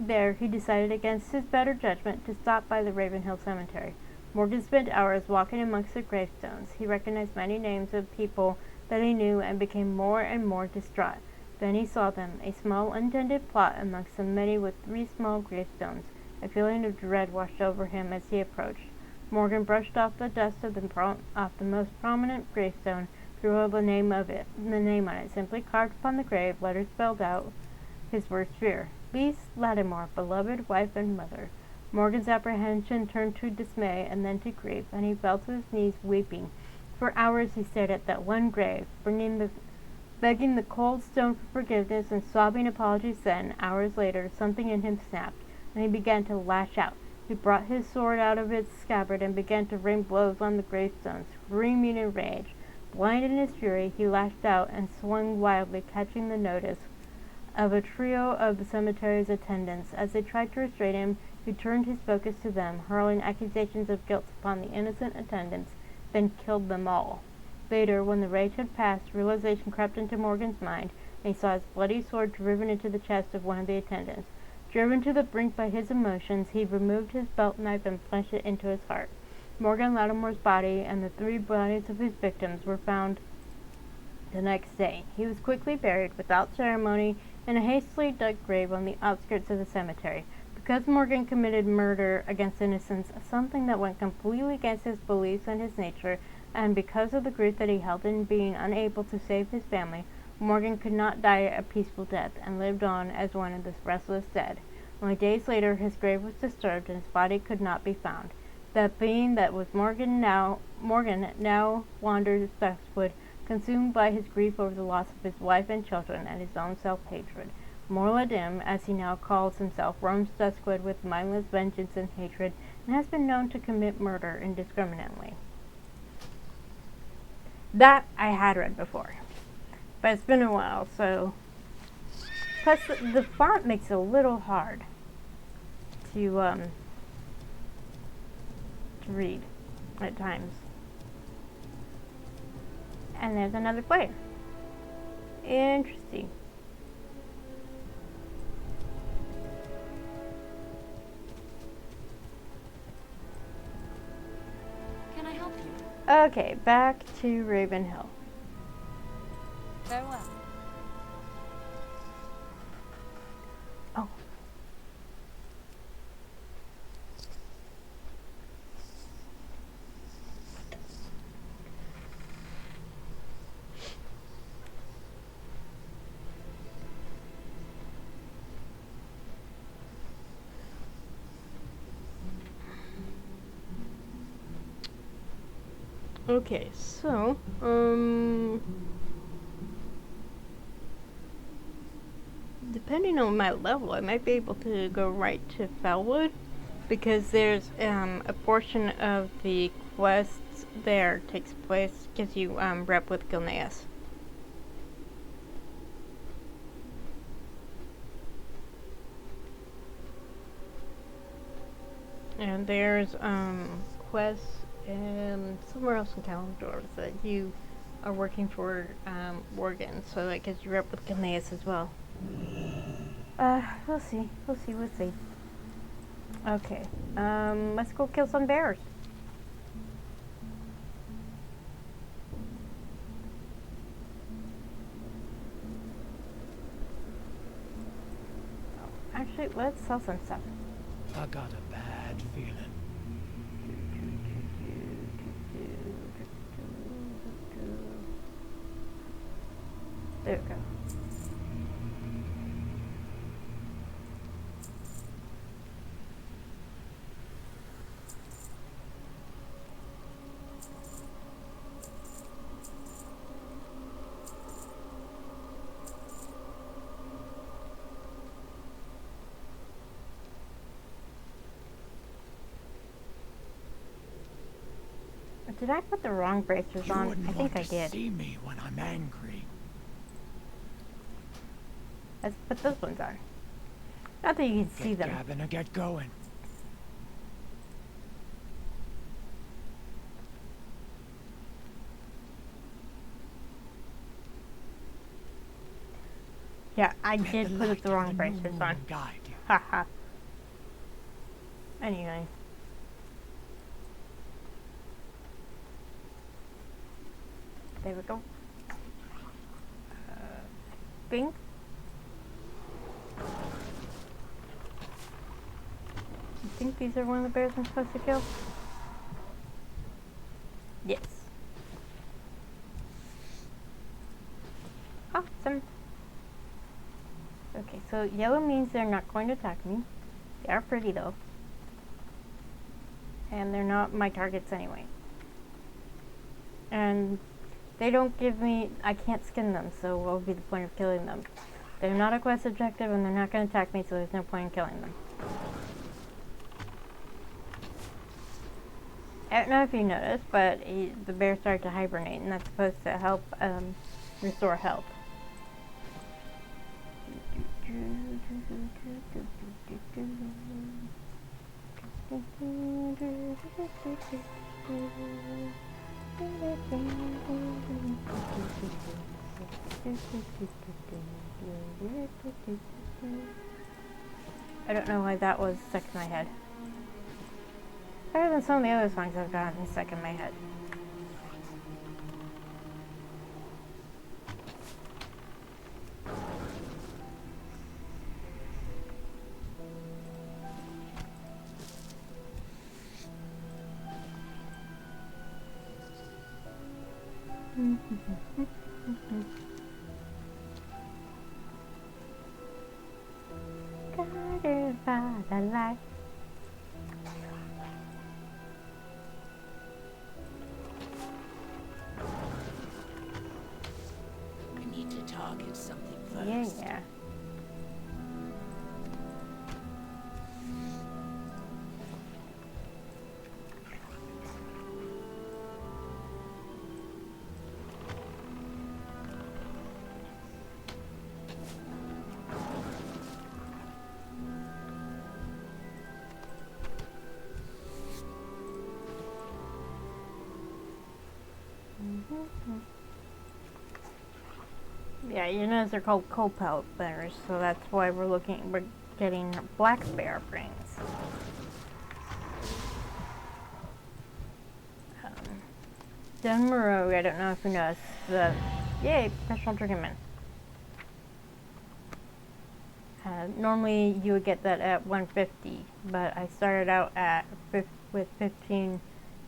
there, he decided against his better judgment to stop by the Ravenhill Cemetery. Morgan spent hours walking amongst the gravestones. He recognized many names of people that he knew and became more and more distraught. Then he saw them, a small untended plot amongst the many with 3 small gravestones. A feeling of dread washed over him as he approached. Morgan brushed off the dust of off the most prominent gravestone, threw the name on it, simply carved upon the grave, letters spelled out his worst fear. Lise Lattimore, beloved wife and mother. Morgan's apprehension turned to dismay and then to grief, and he fell to his knees weeping. For hours he stared at that one grave, begging the cold stone for forgiveness and sobbing apologies. Then, hours later, something in him snapped, and he began to lash out. He brought his sword out of its scabbard and began to rain blows on the gravestones, screaming in rage. Blind in his fury, he lashed out and swung wildly, catching the notice of a trio of the cemetery's attendants. As they tried to restrain him, he turned his focus to them, hurling accusations of guilt upon the innocent attendants, then killed them all. Later, when the rage had passed, realization crept into Morgan's mind, and he saw his bloody sword driven into the chest of one of the attendants. Driven to the brink by his emotions, he removed his belt knife and plunged it into his heart. Morgan Lattimore's body and the 3 bodies of his victims were found the next day. He was quickly buried without ceremony in a hastily dug grave on the outskirts of the cemetery. Because Morgan committed murder against innocence, something that went completely against his beliefs and his nature, and because of the grief that he held in being unable to save his family, Morgan could not die a peaceful death, and lived on as one of the restless dead. Only days later, his grave was disturbed, and his body could not be found. That being that was Morgan now wandered Duskwood, consumed by his grief over the loss of his wife and children and his own self-hatred. Morladim, as he now calls himself, roams Duskwood with mindless vengeance and hatred, and has been known to commit murder indiscriminately. That I had read before, but it's been a while, so... Plus, the font makes it a little hard to read at times. And there's another player. Interesting. Can I help you? Okay, back to Raven Hill. Farewell. Oh. Okay, so, depending on my level, I might be able to go right to Felwood, because there's, a portion of the quests there takes place, gives you, rep with Gilneas. And there's, quests, somewhere else in Kalimdor that you are working for, Worgen, so that gives you rep with Gilneas as well. We'll see. Okay, let's go kill some bears. Actually, let's sell some stuff. I got a bad feeling. There we go. Did I put the wrong bracers You on? wouldn't I think I want to did. see me when I'm angry. Let's put those ones on. Not that you can see Get them. gabbing or get going. Yeah, I Let did the put light the of wrong the new bracers moon on. guide you. Haha. Anyway. There we go. Bing. You think these are one of the bears I'm supposed to kill? Yes. Awesome. Okay, so yellow means they're not going to attack me. They are pretty though. And they're not my targets anyway. And they don't give me, I can't skin them, so what would be the point of killing them? They're not a quest objective and they're not going to attack me, so there's no point in killing them. I don't know if you noticed, but the bear started to hibernate, and that's supposed to help restore health. I don't know why that was stuck in my head. Better than some of the other songs I've gotten stuck in my head. Guided by the light. We need to target something first. Yeah. Yeah, you notice they're called copal bears, so that's why we're getting black bear brains. Dunmorogue, I don't know if you noticed yay, professional journeyman. Normally you would get that at 150, but I started out with 15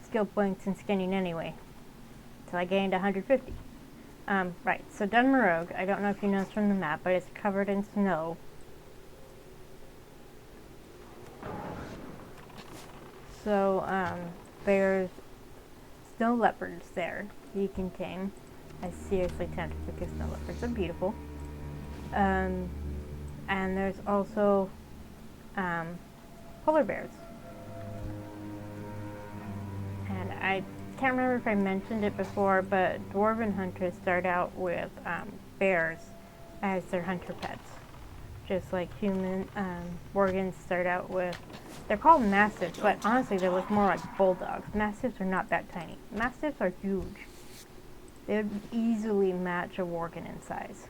skill points in skinning anyway, so I gained 150. Right, so Dunmorogue, I don't know if you noticed from the map, but it's covered in snow. So, bears snow leopards there you can tame. I seriously tempted to get snow leopards. They're beautiful. And there's also polar bears. And I can't remember if I mentioned it before, but dwarven hunters start out with bears as their hunter pets. Just like human Worgens start out with, they're called mastiffs, but honestly they look more like bulldogs. Mastiffs are not that tiny. Mastiffs are huge. They would easily match a Worgen in size.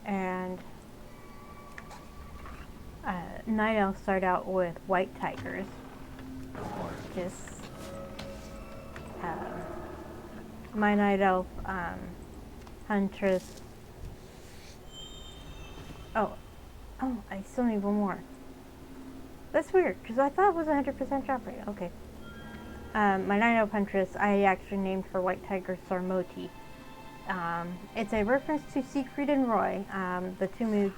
And night elves start out with white tigers. Just my night elf huntress. Oh, I still need one more. That's weird, because I thought it was 100% drop rate. Okay. My night elf huntress, I actually named her white tiger Sarmoti. It's a reference to Siegfried and Roy, the two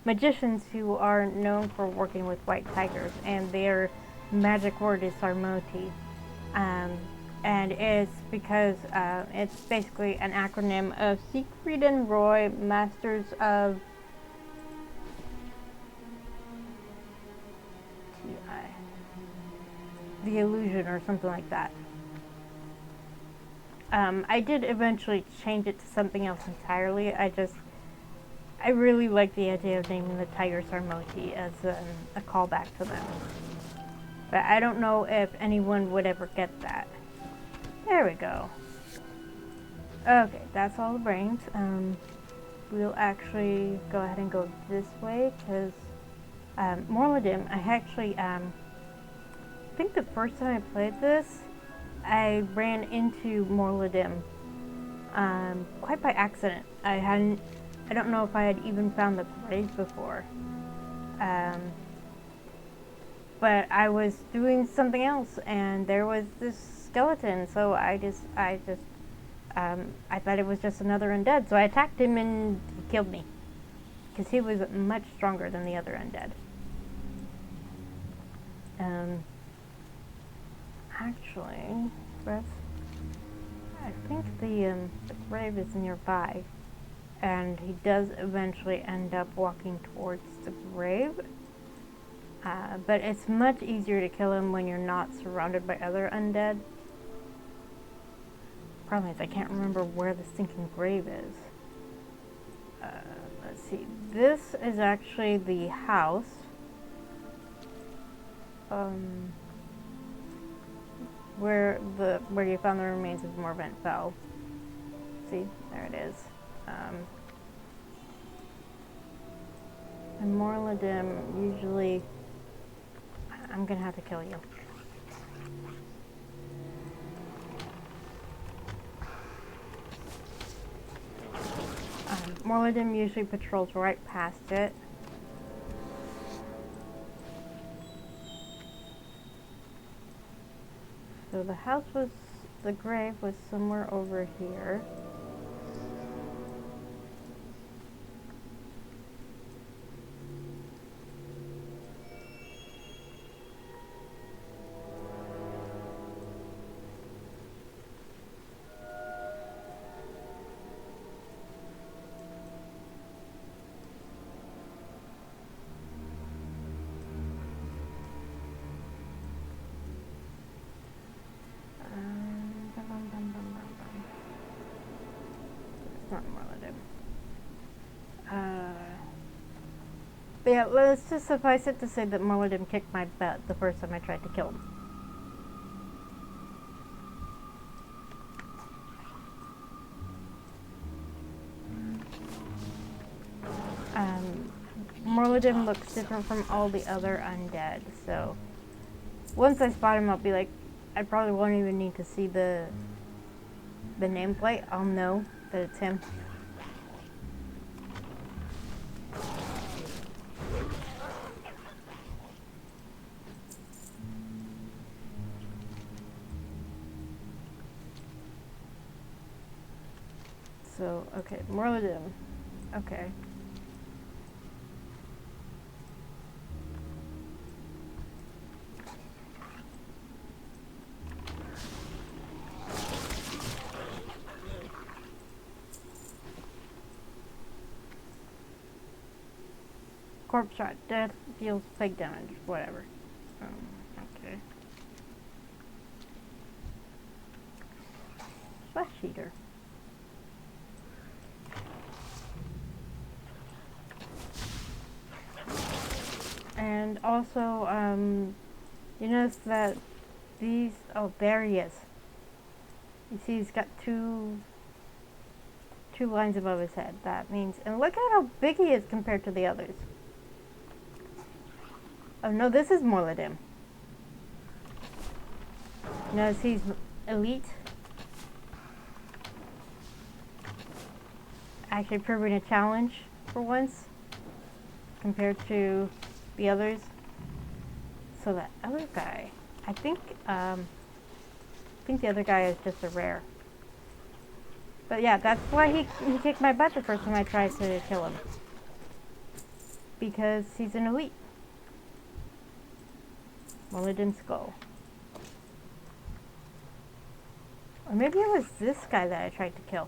magicians who are known for working with white tigers, and their magic word is Sarmoti. And it's because it's basically an acronym of Siegfried and Roy, Masters of the Illusion or something like that. I did eventually change it to something else entirely. I really like the idea of naming the tiger Sarmoti as a callback to them. But I don't know if anyone would ever get that. There we go. Okay, that's all the brains. We'll actually go ahead and go this way, because Morladim, I actually, I think the first time I played this, I ran into Morladim quite by accident. I don't know if I had even found the grave before. But I was doing something else and there was this skeleton, so I thought it was just another undead, so I attacked him and he killed me. Because he was much stronger than the other undead. Actually, I think the grave is nearby, and he does eventually end up walking towards the grave. But it's much easier to kill him when you're not surrounded by other undead. Problem is, I can't remember where the stinking grave is. Let's see. This is actually the house. Where you found the remains of Morvent fell. See, there it is. And Morladim usually, I'm gonna have to kill you. Morladim usually patrols right past it. So the grave was somewhere over here. Not Morladim. But yeah, let's just suffice it to say that Morladim kicked my butt the first time I tried to kill him. Morladim looks different from all the other undead, so once I spot him, I'll be like, I probably won't even need to see the nameplate. I'll know that it's him. So, okay, Morladim. Okay. corpse shot. Death deals plague damage. Whatever. Okay. Flesh eater. And also, you notice that these, oh, there he is. You see he's got two lines above his head. That means, and look at how big he is compared to the others. Oh no, this is Morladim. Notice he's elite. Actually proving a challenge for once compared to the others. So that other guy, I think the other guy is just a rare. But yeah, that's why he kicked my butt the first time I tried to kill him. Because he's an elite. Mulligan Skull. Or maybe it was this guy that I tried to kill.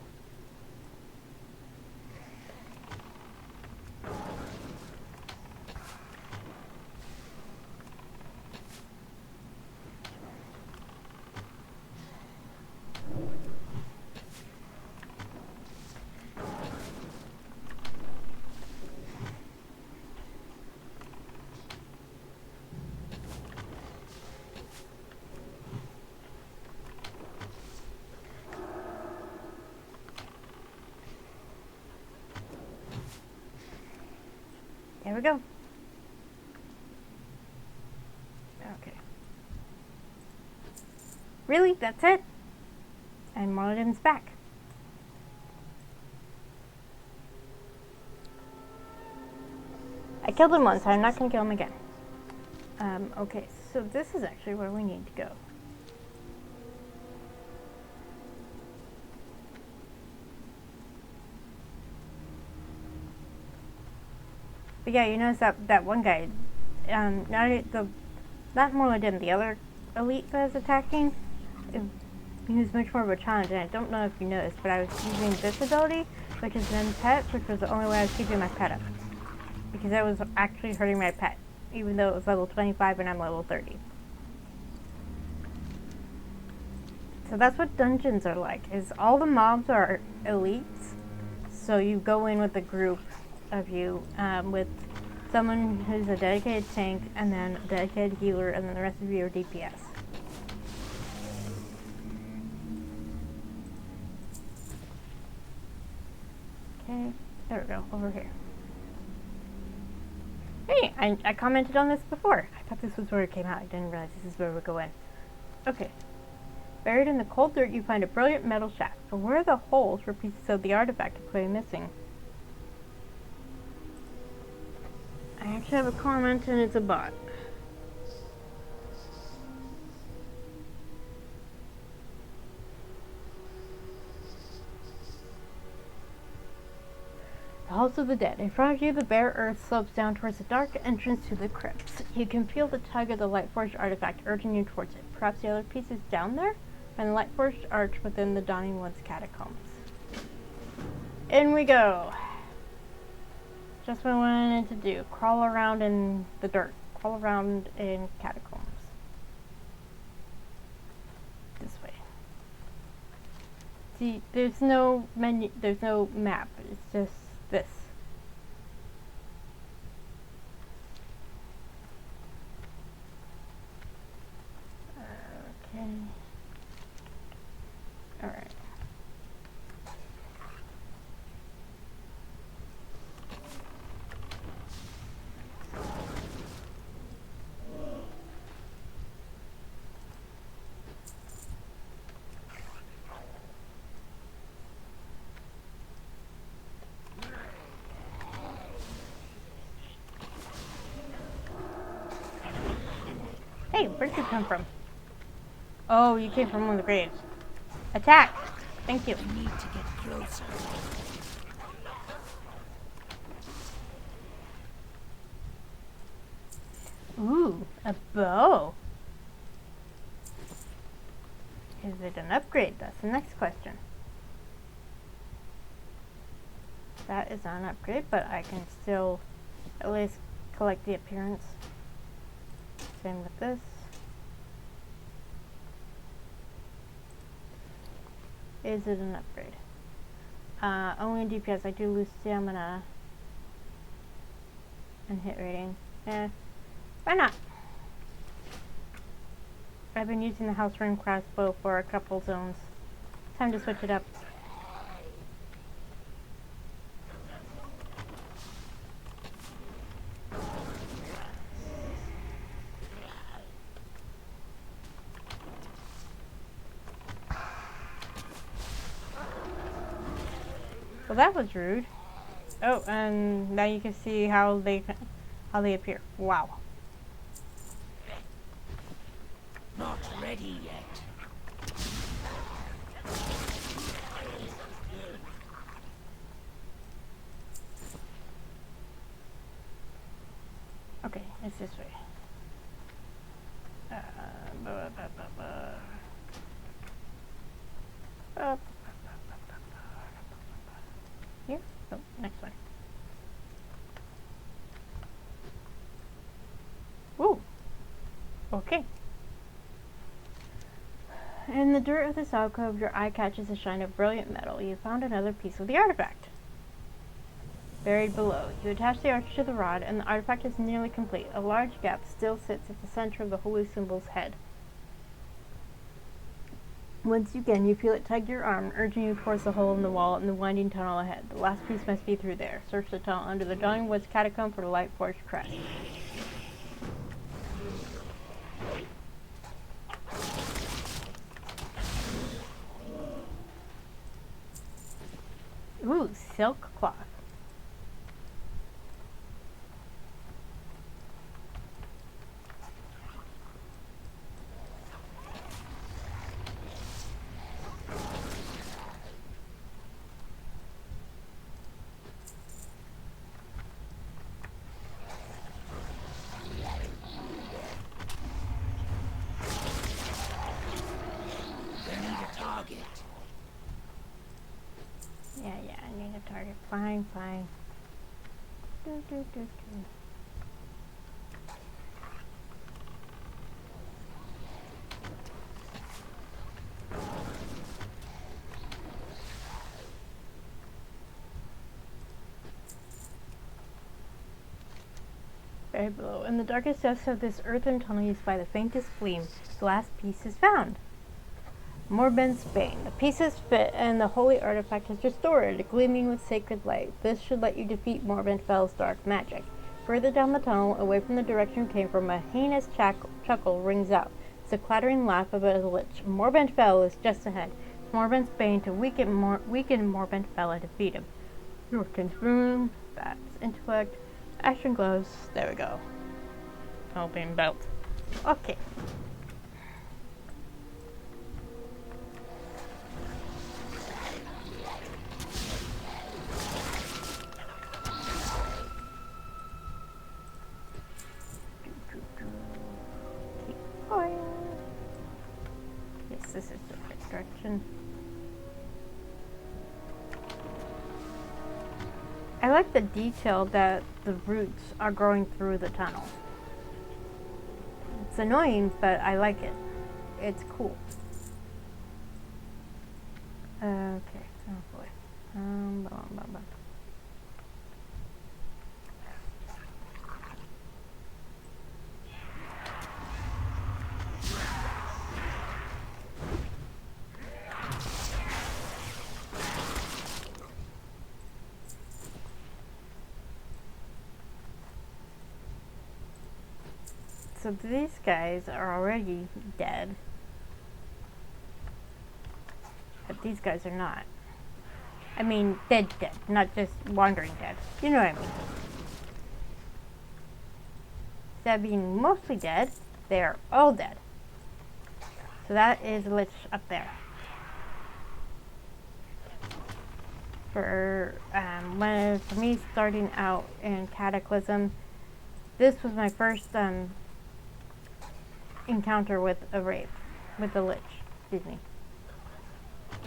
There we go. Okay. Really? That's it? And Marlin's back. I killed him once, so I'm not going to kill him again. Okay, so this is actually where we need to go. But yeah, you notice that one guy, not Morladim, the other elite that was attacking, he was much more of a challenge, and I don't know if you noticed, but I was using this ability, which is an pet, which was the only way I was keeping my pet up. Because I was actually hurting my pet, even though it was level 25 and I'm level 30. So that's what dungeons are like, is all the mobs are elites, so you go in with a group of you, with someone who's a dedicated tank, and then a dedicated healer, and then the rest of you are DPS. Okay, there we go, over here. Hey, I commented on this before. I thought this was where it came out. I didn't realize this is where we go in. Okay. Buried in the cold dirt, you find a brilliant metal shaft. But where are the holes where pieces of the artifact are clearly missing? I actually have a comment, and it's a bot. The halls of the dead. In front of you, the bare earth slopes down towards the dark entrance to the crypts. You can feel the tug of the Lightforged artifact urging you towards it. Perhaps the other piece is down there? And the Lightforged arch within the Dawning One's catacombs. In we go! Just what I wanted to do. Crawl around in the dirt. Crawl around in catacombs. This way. See, there's no menu, there's no map. It's just this. Okay. Alright. Hey, where'd you come from? Oh, you came from one of the graves. Attack! Thank you. I need to get closer. Ooh, a bow. Is it an upgrade? That's the next question. That is not an upgrade, but I can still at least collect the appearance. Same with this. Is it an upgrade? Only in DPS. I do lose stamina and hit rating. Why not? I've been using the house ring crossbow for a couple zones. Time to switch it up. Well, that was rude. Oh, and now you can see how they appear. Wow. Not ready yet. Okay, it's this way. Here? Oh, next one. Woo! Okay. In the dirt of this alcove, your eye catches a shine of brilliant metal. You found another piece of the artifact. Buried below, you attach the arch to the rod, and the artifact is nearly complete. A large gap still sits at the center of the holy symbol's head. Once again, you feel it tug your arm, urging you towards the hole in the wall and the winding tunnel ahead. The last piece must be through there. Search the tunnel under the Dawn Woods catacomb for the light forged crest. Ooh, silk cloth. Yeah, I need a target. Fine. Do. Very below. In the darkest depths of this earthen tunnel used by the faintest flame, the last piece is found. Morben's Bane. The pieces fit and the holy artifact is restored, gleaming with sacred light. This should let you defeat Morbenfel's dark magic. Further down the tunnel, away from the direction you came from, a heinous chuckle rings out. It's a clattering laugh of a lich. Morbenfell is just ahead. Morben's Bane to weaken Morbenfell and defeat him. Yorkin's Boon. That's intellect. Action gloves. There we go. Helping belt. Okay. Yes, this is the right direction. I like the detail that the roots are growing through the tunnel. It's annoying, but I like it. It's cool. Okay. Oh boy. Blah, blah, blah. So these guys are already dead. But these guys are not. I mean, dead, not just wandering dead. You know what I mean. Instead of being mostly dead, they are all dead. So that is a lich up there. For me starting out in Cataclysm, this was my first encounter with a lich. Excuse me.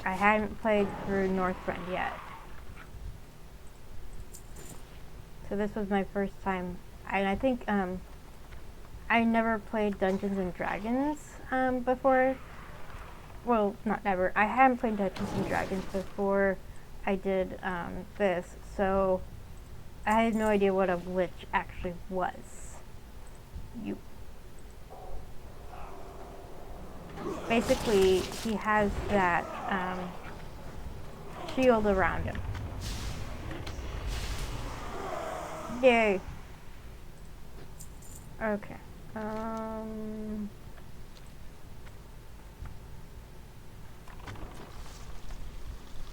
I hadn't played through Northrend yet, so this was my first time And I think I never played Dungeons and Dragons before. Well, not never. I hadn't played Dungeons and Dragons before I did this, so I had no idea what a lich actually was. Basically, he has that shield around him. Yay. Okay.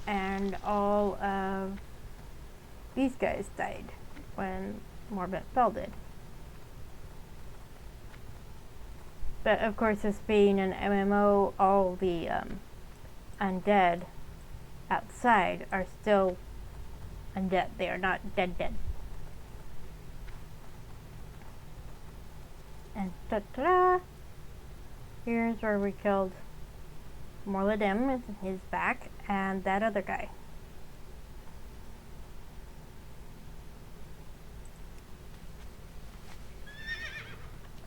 And all of these guys died when Morbid Spell did. But of course, this being an MMO, all the undead outside are still undead. They are not dead. And ta-da! Here's where we killed Morladim, his back, and that other guy.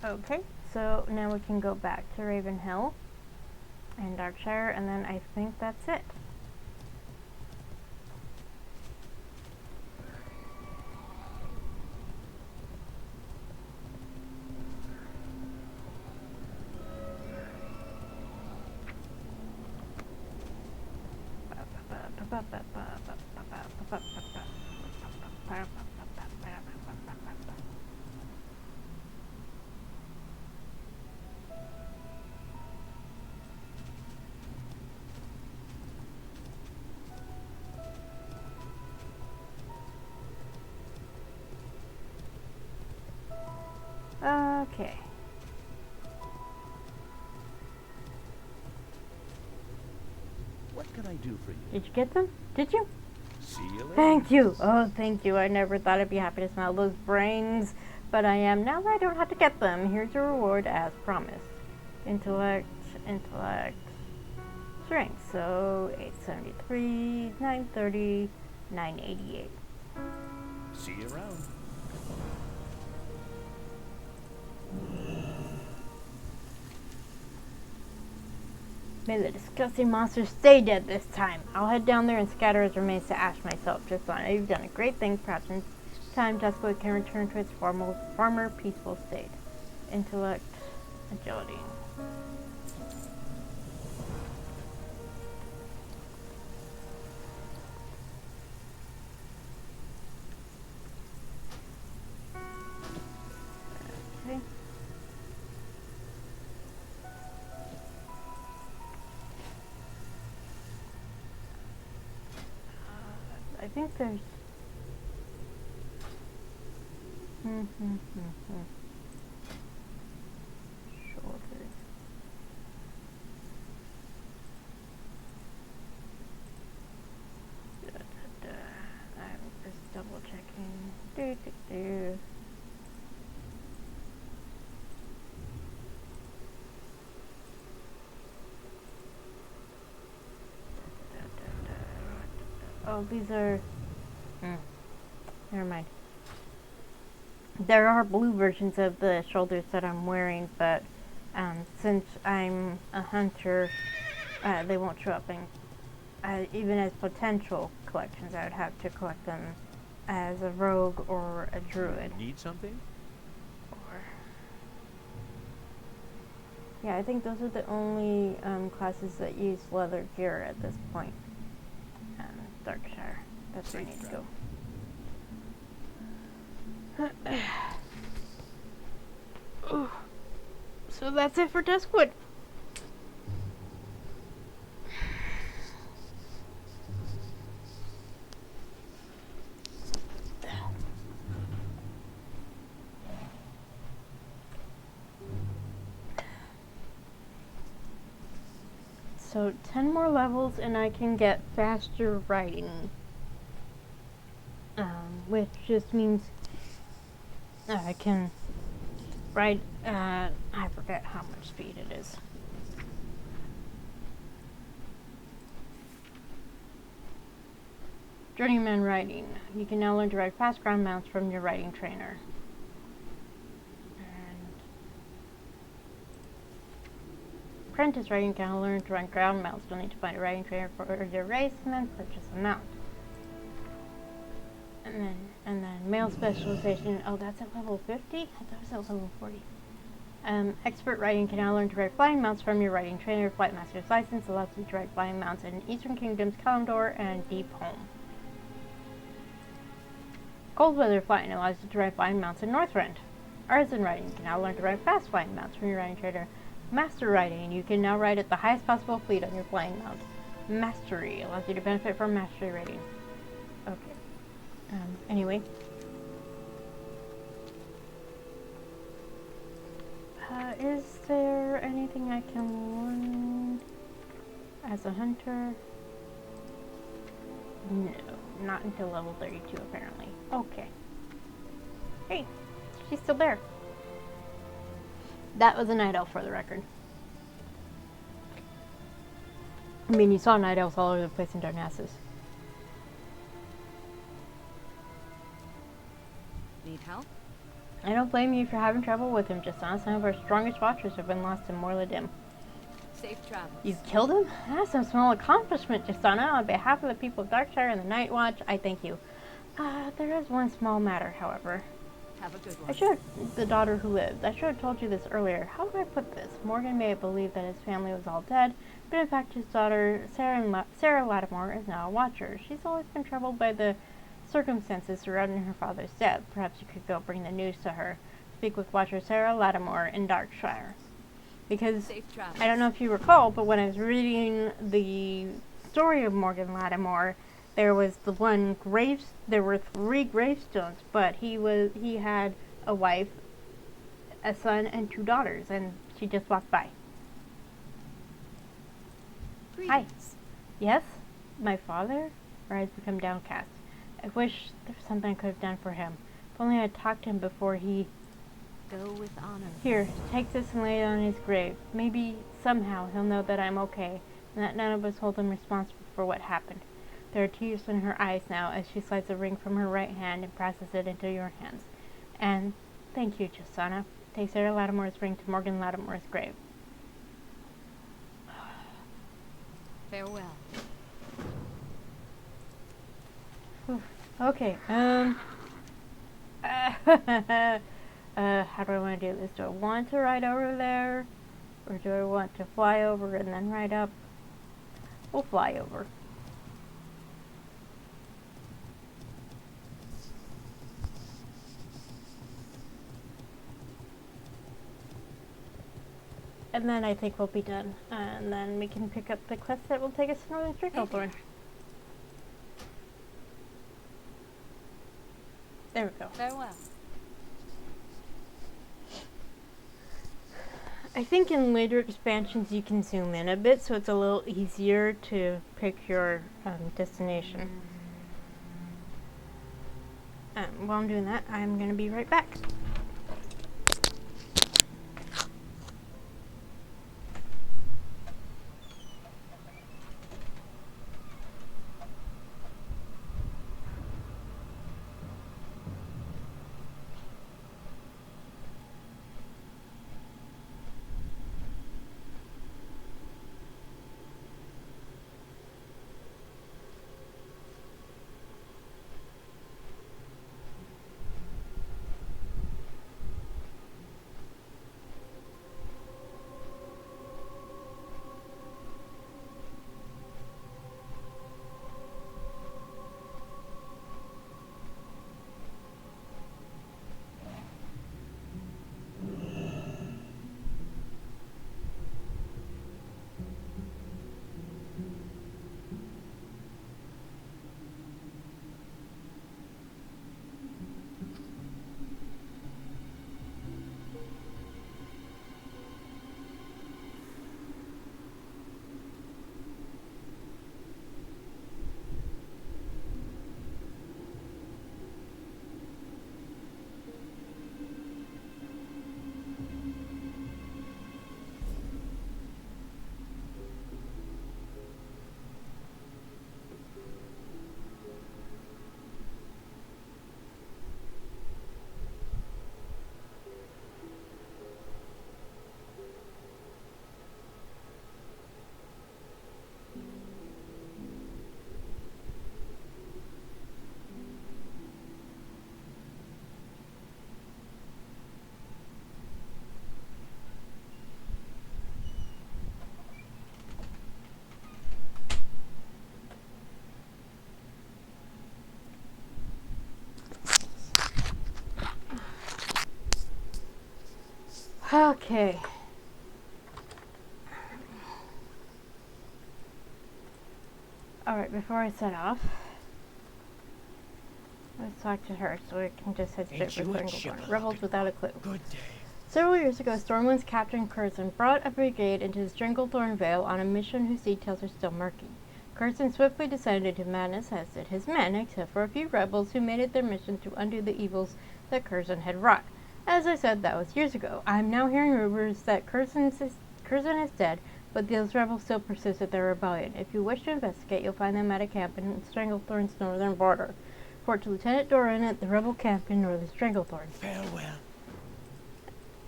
Okay, so now we can go back to Ravenhill and Darkshire, and then I think that's it. Okay. What can I do for you? Did you get them? Did you? See you later. Thank you. Oh, thank you. I never thought I'd be happy to smell those brains, but I am now that I don't have to get them. Here's your reward as promised. Intellect, strength. So 873, 930, 988. See you around. May the disgusting monsters stay dead this time. I'll head down there and scatter his remains to ash myself. Just on. You've done a great thing. Perhaps in time Duskwood can return to its former peaceful state. Intellect, agility. Okay. I think there's shoulders. I'm just double checking. Oh, these are... Never mind. There are blue versions of the shoulders that I'm wearing, but since I'm a hunter, they won't show up in... even as potential collections. I would have to collect them as a rogue or a druid. Need something? Or... Yeah, I think those are the only classes that use leather gear at this point. Darkshire. That's where I need to go. So that's it for Duskwood. So 10 more levels and I can get faster writing, which just means I can write at, I forget how much speed it is. Journeyman writing. You can now learn to write fast ground mounts from your writing trainer. apprentice riding, you can learn to run ground mounts. You'll need to find a riding trainer for your race and then purchase a mount. And then male specialization. Oh, that's at level 50? I thought it was at level 40. Expert riding can now learn to ride flying mounts from your riding trainer. Flight Master's license allows you to ride flying mounts in Eastern Kingdoms, Kalimdor, and Deep Home. Cold weather flying allows you to ride flying mounts in Northrend. Artisan riding can now learn to ride fast flying mounts from your riding trainer. Master riding, you can now ride at the highest possible fleet on your flying mount. Mastery allows you to benefit from mastery rating. Okay. Anyway. Is there anything I can learn as a hunter? No, not until level 32 apparently. Okay. Hey, she's still there. That was a night elf for the record. I mean, you saw night elves all over the place in Darnassus. Need help? I don't blame you for having trouble with him, Jasana. Some of our strongest watchers have been lost in Morladim. Safe travels. You've killed him? That's some small accomplishment, Jasana. On behalf of the people of Darkshire and the Night Watch, I thank you. There is one small matter, however. Have a good one. I should have, the daughter who lives. I should have told you this earlier. How do I put this? Morgan may have believed that his family was all dead, but in fact his daughter, Sarah Lattimore, is now a watcher. She's always been troubled by the circumstances surrounding her father's death. Perhaps you could go bring the news to her. Speak with Watcher Sarah Lattimore in Darkshire. Because, Safe travels. I don't know if you recall, but when I was reading the story of Morgan Lattimore, there was there were 3 gravestones, but he had a wife, a son, and 2 daughters, and she just walked by. Hi. Greetings. Yes? My father? Her eyes become downcast. I wish there was something I could have done for him. If only I had talked to him before he... Go with honor. Here, take this and lay it on his grave. Maybe, somehow, he'll know that I'm okay, and that none of us hold him responsible for what happened. There are tears in her eyes now as she slides a ring from her right hand and presses it into your hands. And, thank you, Jasana. Take Sarah Lattimore's ring to Morgan Lattimore's grave. Farewell. Okay, how do I want to do this? Do I want to ride over there? Or do I want to fly over and then ride up? We'll fly over. And then I think we'll be done. And then we can pick up the quest that will take us to Northern Strickleborn. There we go. Farewell. I think in later expansions you can zoom in a bit, so it's a little easier to pick your destination. While I'm doing that, I'm going to be right back. Okay. Alright, before I set off, let's talk to her so we can just head straight Ain't for you a Stranglethorn. chipper Rebels looking without a for clue. Good day. Several years ago, Stormwind's Captain Curzon brought a brigade into the Stranglethorn Vale on a mission whose details are still murky. Curzon swiftly descended into madness, as did his men, except for a few rebels who made it their mission to undo the evils that Curzon had wrought. As I said, that was years ago. I am now hearing rumors that Curzon is dead, but those rebels still persist at their rebellion. If you wish to investigate, you'll find them at a camp in Stranglethorn's northern border. Report to Lieutenant Doran at the rebel camp in northern Stranglethorn. Farewell.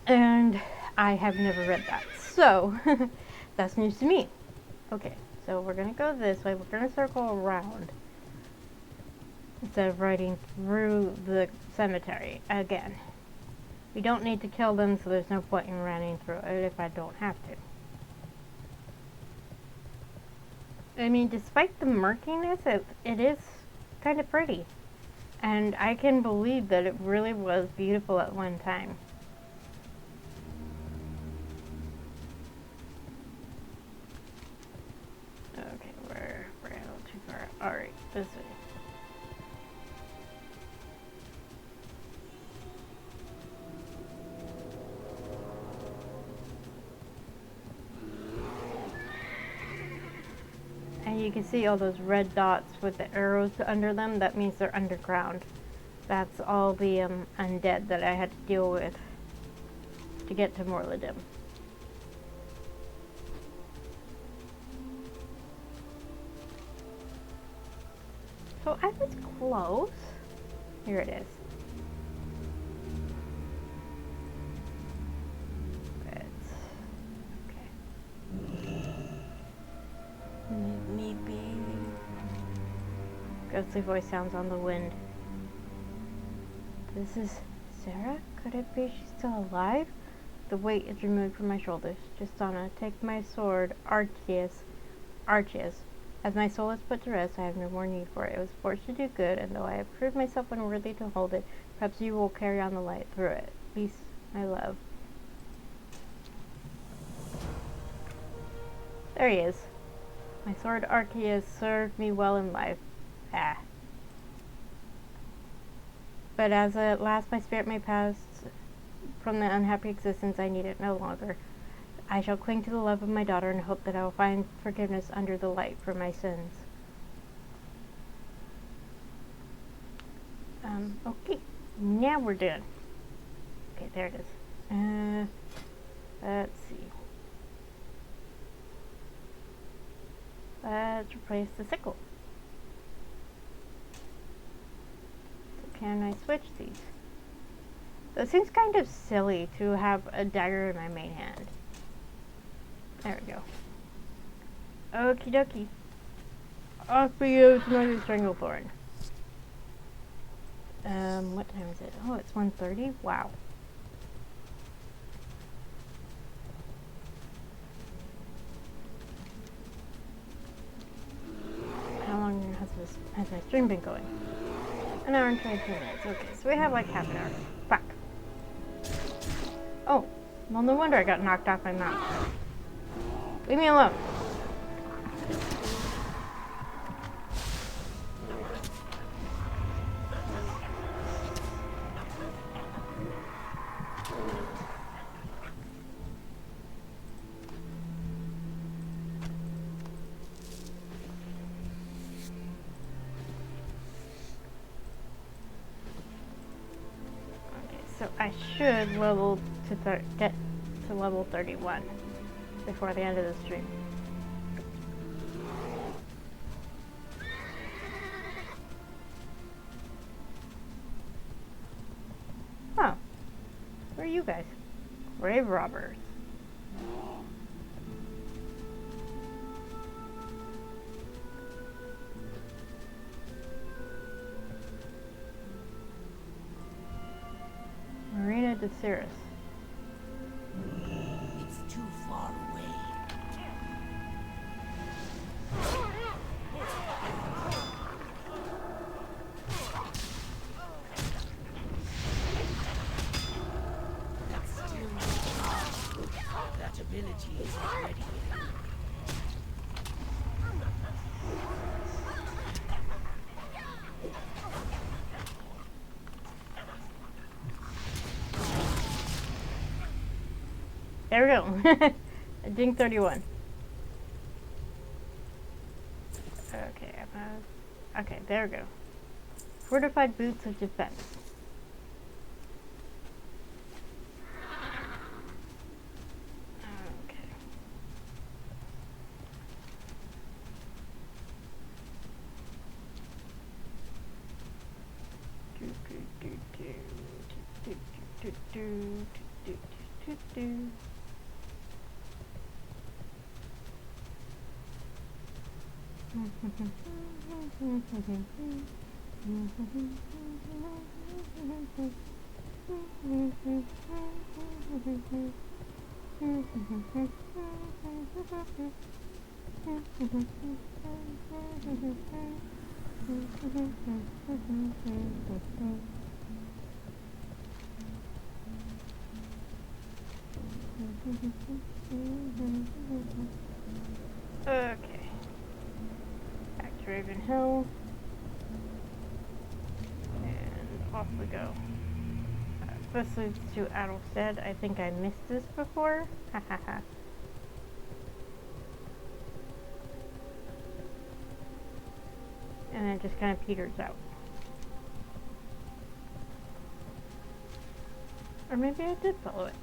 And I have never read that, so that's news to me. Okay, so we're gonna go this way. We're gonna circle around instead of riding through the cemetery again. We don't need to kill them, so there's no point in running through it if I don't have to. I mean, despite the murkiness, it is kind of pretty. And I can believe that it really was beautiful at one time. Okay, we're a little too far. Alright, this way. And you can see all those red dots with the arrows under them. That means they're underground. That's all the undead that I had to deal with to get to Morladim. So I was close. Here it is. Maybe. Ghostly voice sounds on the wind. This is Sarah? Could it be she's still alive? The weight is removed from my shoulders. Justana, take my sword, Arceus. As my soul is put to rest, I have no more need for it. It was forged to do good, and though I have proved myself unworthy to hold it, perhaps you will carry on the light through it. Peace, my love. There he is. My sword Arceus served me well in life. But as at last my spirit may pass from the unhappy existence I need it no longer, I shall cling to the love of my daughter and hope that I will find forgiveness under the light for my sins. Okay, now we're done. Okay, there it is. Let's see. Let's replace the sickle. So can I switch these? So it seems kind of silly to have a dagger in my main hand. There we go. Okie dokie. Off we go to Northern Stranglethorn. What time is it? Oh, it's 1:30? Wow. How long has my stream been going? An hour and 22 minutes. Okay, so we have like half an hour. Fuck. Oh, well, no wonder I got knocked off my mount. Leave me alone. So I should get to level 31 before the end of the stream. Huh. Who are you guys? Grave robbers. Marina de Cirrus. It's too far away. That's still not There we go. Ding 31. Okay, okay, there we go. Fortified boots of defense. Okay. Okay. Back to Raven Hill. And off we go. This leads to Adelstead. I think I missed this before. Hahaha. And then it just kind of peters out. Or maybe I did follow it.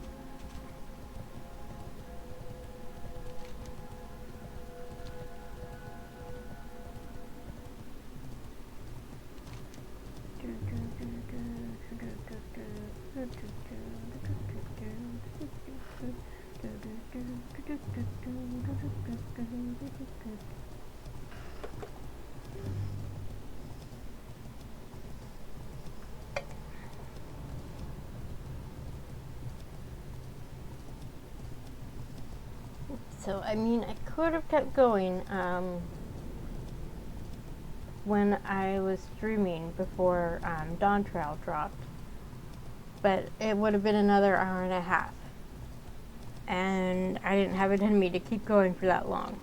So, I mean, I could have kept going when I was streaming before Dawn Trail dropped, but it would have been another hour and a half, and I didn't have it in me to keep going for that long.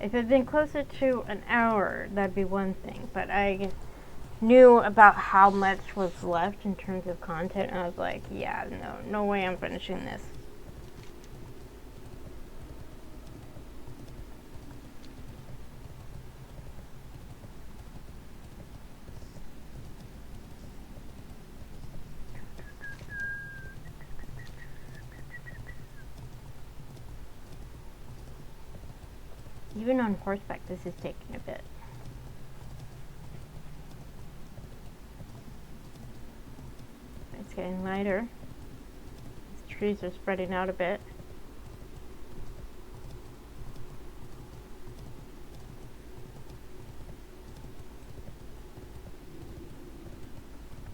If it had been closer to an hour, that'd be one thing, but I knew about how much was left in terms of content, and I was like, yeah, no way I'm finishing this. Even on horseback, this is taking a bit. It's getting lighter. These trees are spreading out a bit.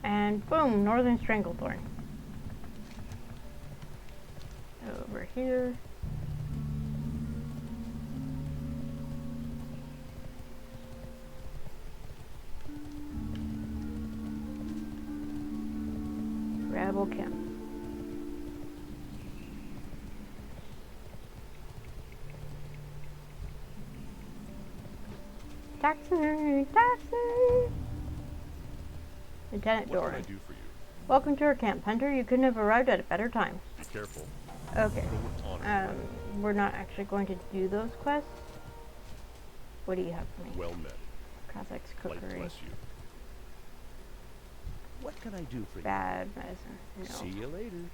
And boom, Northern Stranglethorn. Over here. Rebel camp. Taxi! Taxi! Lieutenant What Doran. can I do for you? Welcome to our camp, Hunter. You couldn't have arrived at a better time. Be careful. Okay. Go with honor. We're not actually going to do those quests. What do you have for me? Well met. Kazakh's Light cookery. bless you. What can I do for Bad medicine. you? No. See you later.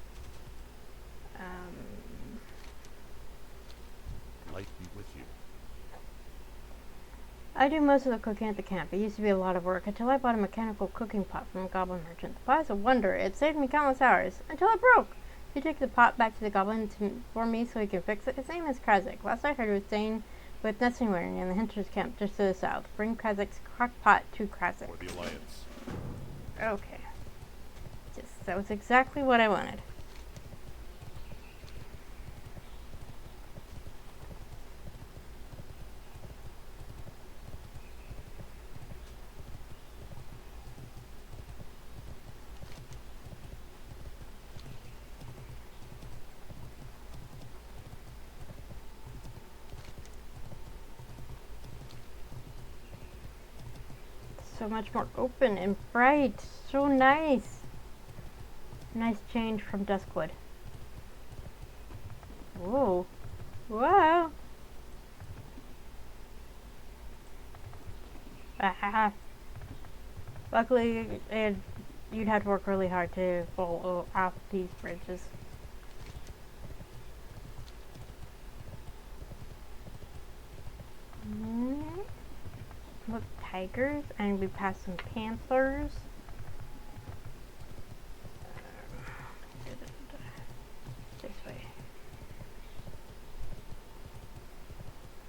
Light be with you. I do most of the cooking at the camp. It used to be a lot of work until I bought a mechanical cooking pot from a goblin merchant. The pot is a wonder. It saved me countless hours until it broke. He took the pot back to the goblin for me so he can fix it. His name is Krazek. Last I heard, he was staying with Nestingware in the Hunter's camp just to the south. Bring Krazek's crock pot to Krazek. For the Alliance. Okay. That was exactly what I wanted. So much more open and bright. So nice. Nice change from Duskwood. Whoa. Wow. Ah. Luckily, you'd have to work really hard to fall off these bridges. Look, tigers, and we passed some panthers. This way.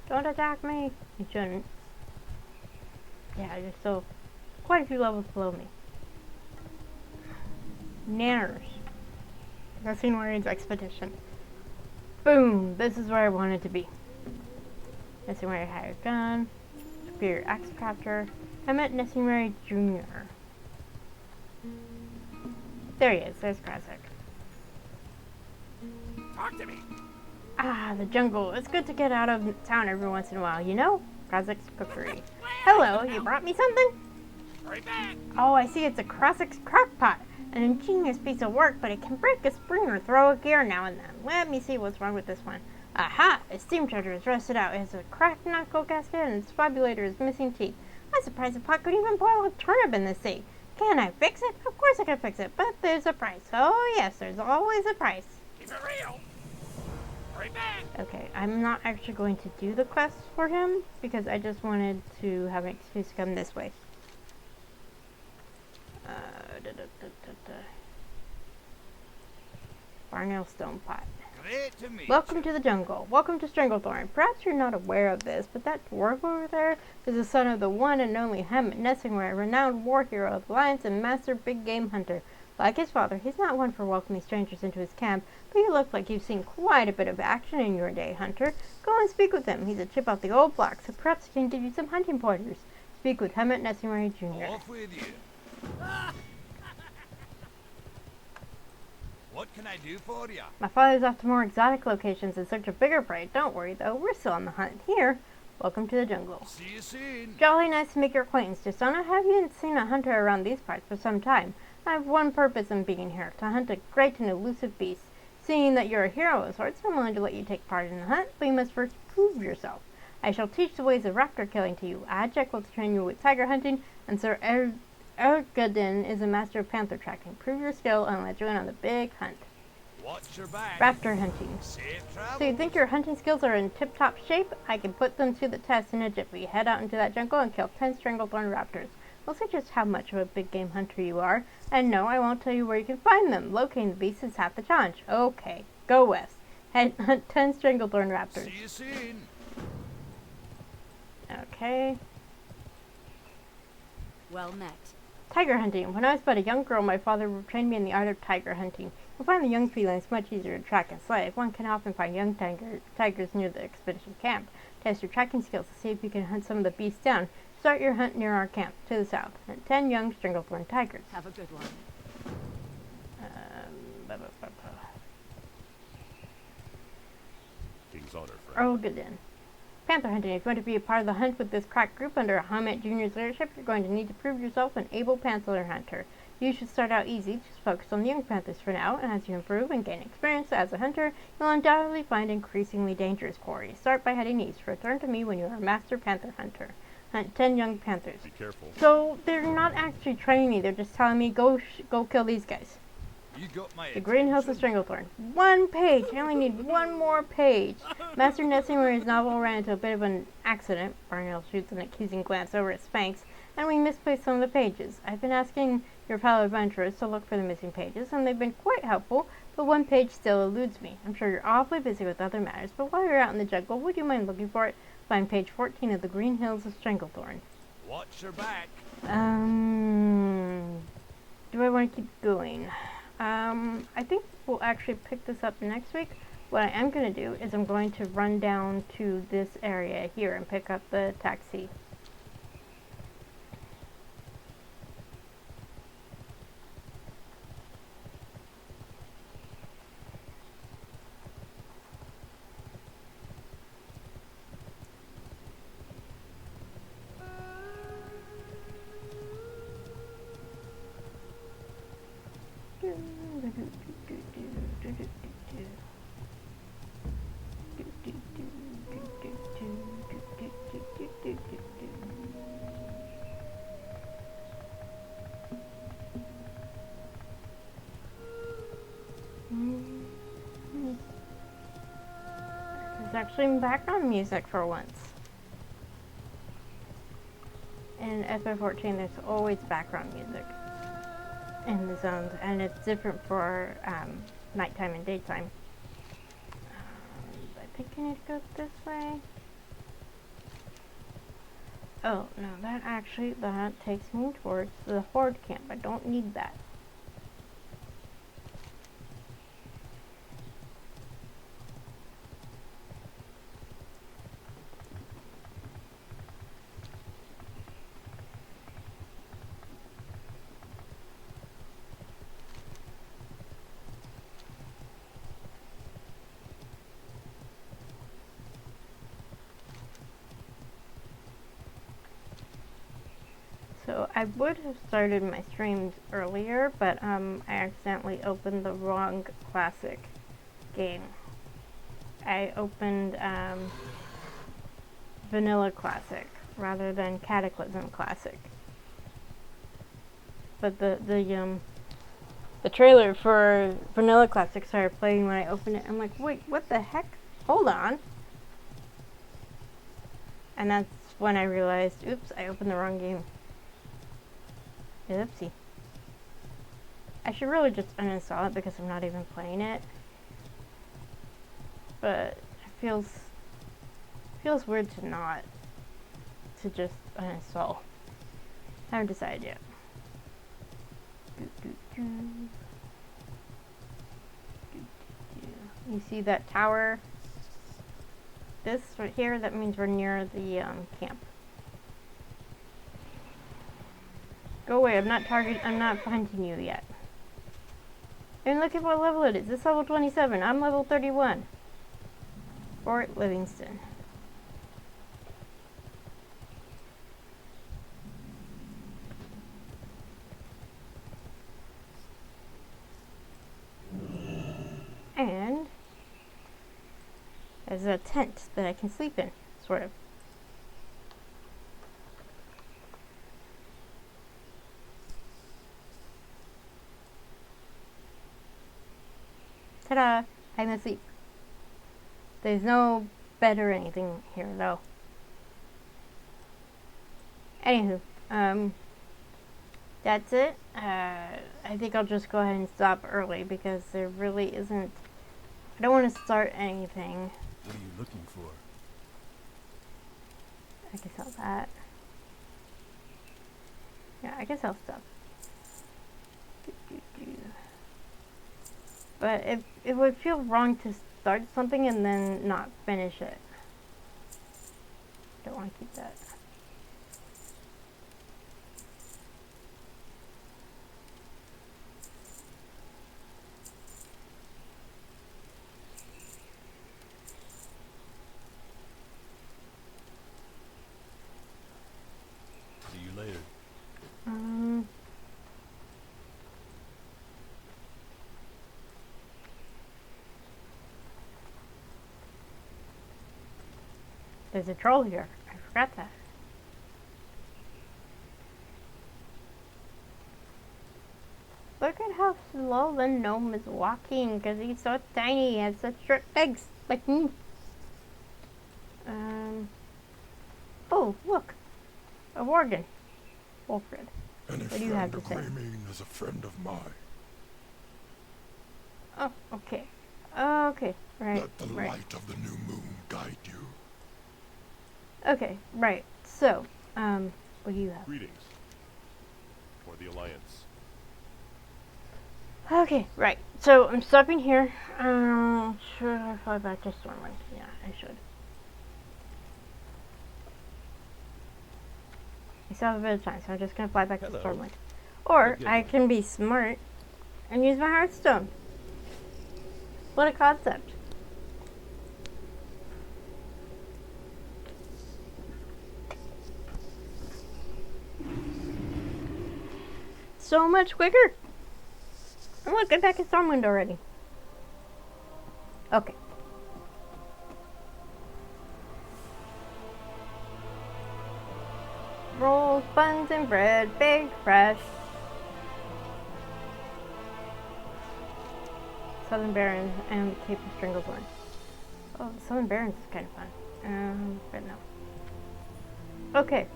Don't attack me! You shouldn't. Yeah, you're still quite a few levels below me. Nanners. Nessinwarian's expedition. Boom! This is where I wanted to be. Nessinwari had a gun. Superior axe crafter. I met Nessinwari Jr. There he is. There's Krasik. Talk to me. Ah, the jungle. It's good to get out of town every once in a while, you know? Krasik's cookery. Hello, you brought me something? Right back. Oh, I see it's a Krasik's crockpot. An ingenious piece of work, but it can break a spring or throw a gear now and then. Let me see what's wrong with this one. Aha! Its steam charger is rusted out. It has a cracked knuckle gasket and its fibulator is missing teeth. I'm surprised the pot could even boil a turnip in this sea. Can I fix it? Of course I can fix it, but there's a price. Oh yes, there's always a price. Keep it real. Right back. Okay, I'm not actually going to do the quest for him because I just wanted to have an excuse to come this way. Barnail Stone Pot. Great to meet Welcome to the jungle. Welcome to Stranglethorn. Perhaps you're not aware of this, but that dwarf over there is the son of the one and only Hammett Nessinwari, a renowned war hero of the Alliance and master big game hunter. Like his father, he's not one for welcoming strangers into his camp, but you look like you've seen quite a bit of action in your day, Hunter. Go and speak with him. He's a chip off the old block, so perhaps he can give you some hunting pointers. Speak with Hammett Nessinwari Jr. Off with you. What can I do for you? My father's off to more exotic locations in search of bigger prey. Don't worry, though. We're still on the hunt here. Welcome to the jungle. See you soon. Jolly nice to make your acquaintance, Justona. I haven't seen a hunter around these parts for some time. I have one purpose in being here, to hunt a great and elusive beast. Seeing that you're a hero of sorts, I'm willing to let you take part in the hunt, but you must first prove yourself. I shall teach the ways of raptor killing to you. Ajak will train you with tiger hunting, and Sir Ergadin is a master of panther tracking. Prove your skill and let's join on the big hunt. Watch your back. Raptor hunting. Safe travel. So you think your hunting skills are in tip-top shape? I can put them to the test in a jiffy. Head out into that jungle and kill 10 Stranglethorn raptors. We'll see just how much of a big game hunter you are. And no, I won't tell you where you can find them. Locating the beast is half the challenge. Okay, go west. Hunt 10 Stranglethorn raptors. See you soon. Okay. Well met. Tiger hunting. When I was but a young girl, my father trained me in the art of tiger hunting. You'll find the young felines much easier to track and slay. One can often find young tigers near the expedition camp. Test your tracking skills to see if you can hunt some of the beasts down. Start your hunt near our camp, to the south. Hunt 10 young Stranglethorn tigers. Have a good one. King's honor, friend. Oh, good then. Panther hunting. If you want to be a part of the hunt with this crack group under Hammett Jr.'s leadership, you're going to need to prove yourself an able panther hunter. You should start out easy, just focus on the young panthers for now, and as you improve and gain experience as a hunter, you'll undoubtedly find increasingly dangerous quarries. Start by heading east. Return to me when you are a master panther hunter. Hunt 10 young panthers. Be careful. So they're not actually training me, they're just telling me, go kill these guys. You got my The Green Hills of Stranglethorn. 1 page! I only need 1 more page. Master Nessinwari's novel ran into a bit of an accident. Barnell shoots an accusing glance over at Spanx, and we misplaced some of the pages. I've been asking your fellow adventurers to look for the missing pages, and they've been quite helpful, but 1 page still eludes me. I'm sure you're awfully busy with other matters, but while you're out in the jungle, would you mind looking for it? Find page 14 of the Green Hills of Stranglethorn. Watch your back. Do I want to keep going? I think we'll actually pick this up next week. What I am going to do is I'm going to run down to this area here and pick up the taxi. actually background music for once. In FF14, there's always background music in the zones, and it's different for nighttime and daytime. I think I need to go this way. Oh, no, that takes me towards the Horde camp. I don't need that. So I would have started my streams earlier, but I accidentally opened the wrong classic game. I opened Vanilla Classic rather than Cataclysm Classic. But the trailer for Vanilla Classic started playing when I opened it. I'm like, wait, what the heck? Hold on. And that's when I realized, oops, I opened the wrong game. Oopsie. I should really just uninstall it because I'm not even playing it. But it feels weird to not. To just uninstall. Haven't decided yet. You see that tower? This right here, that means we're near the camp. Go away, I'm not finding you yet. And look at what level it is. It's level 27. I'm level 31. Fort Livingston. And there's a tent that I can sleep in, sort of. Ta-da! I'm asleep. There's no bed or anything here, though. Anywho, that's it. I think I'll just go ahead and stop early because there really isn't... I don't want to start anything. What are you looking for? I can sell that. Yeah, I can sell stuff. But it would feel wrong to start something and then not finish it. Don't want to keep that. See you later. There's a troll here. I forgot that. Look at how slow the gnome is walking because he's so tiny. He has such short legs, like me. Oh, look. A Worgen. Wolfred. Any What do you have friend to of say? Raymine is a friend of mine. Oh, okay. Okay, right, Let the right. light of the new moon guide you. Okay, right. So, what do you have? Greetings. For the Alliance. Okay, right. So, I'm stopping here. Should I fly back to Stormwind? Yeah, I should. I still have a bit of time, so I'm just gonna fly back to Hello. Stormwind. Or, Good. I can be smart and use my Hearthstone. What a concept. So much quicker. And look, I'm back in Stormwind already. Okay. Rolls, buns, and bread, big, fresh. Southern Baron and Cape of Stranglethorn. Oh, Southern Barrens is kind of fun. But no. Okay.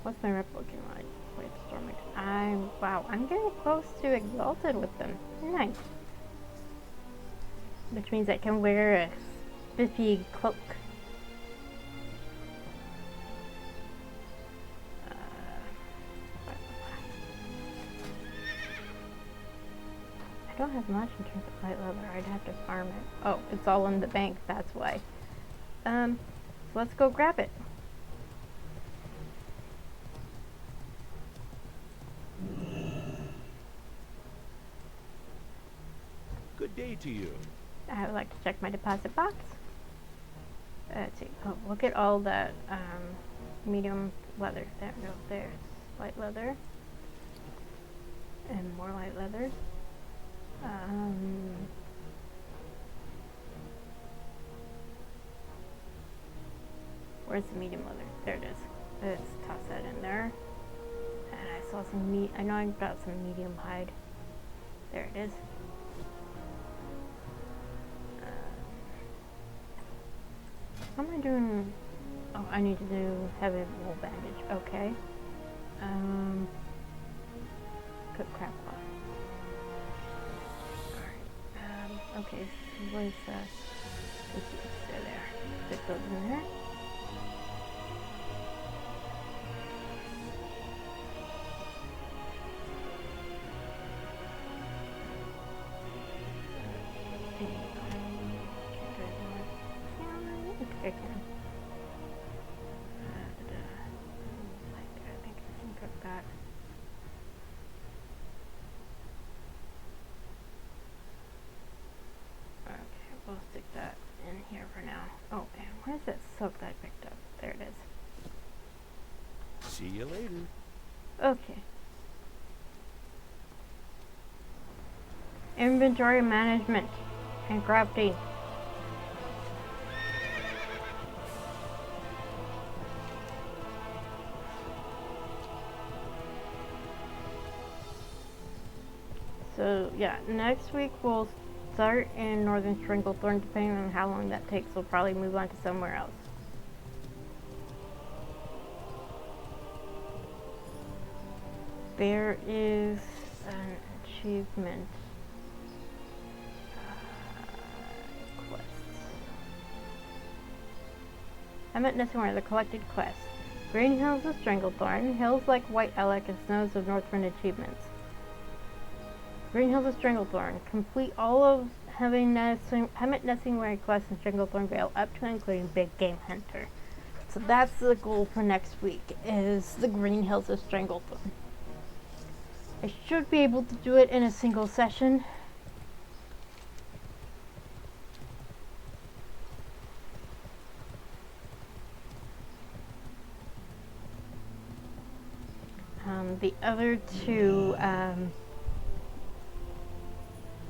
What's my rep looking like? Wait, Stormix. Wow, I'm getting close to exalted with them. Nice. Which means I can wear a spiffy cloak. I don't have much in terms of light leather. I'd have to farm it. Oh, it's all in the bank. That's why. So let's go grab it. Good day to you. I would like to check my deposit box. Let's see. Oh, look at all that medium leather. There's light leather. And more light leather. Where's the medium leather? There it is. Let's toss that in there. And I saw some meat. I know I got some medium hide. There it is. How am I doing? Oh, I need to do heavy wool bandage. Okay. Cook crab cloth. Alright. Okay, so where's let's see, they're there. Stick those in there. I can. I think I can cook that. Okay, we'll stick that in here for now. Oh, and where's that silk that I picked up? There it is. See you later. Okay. Inventory management and crafting. So yeah, next week we'll start in Northern Stranglethorn. Depending on how long that takes, we'll probably move on to somewhere else. There is an achievement quest. I meant this one, the collected quest. Green Hills of Stranglethorn, Hills like White Elec and Snows of Northrend achievements. Green Hills of Stranglethorn. Complete all of Hermit Nessingware quests in Stranglethorn Vale, up to and including Big Game Hunter. So that's the goal for next week, is the Green Hills of Stranglethorn. I should be able to do it in a single session. The other two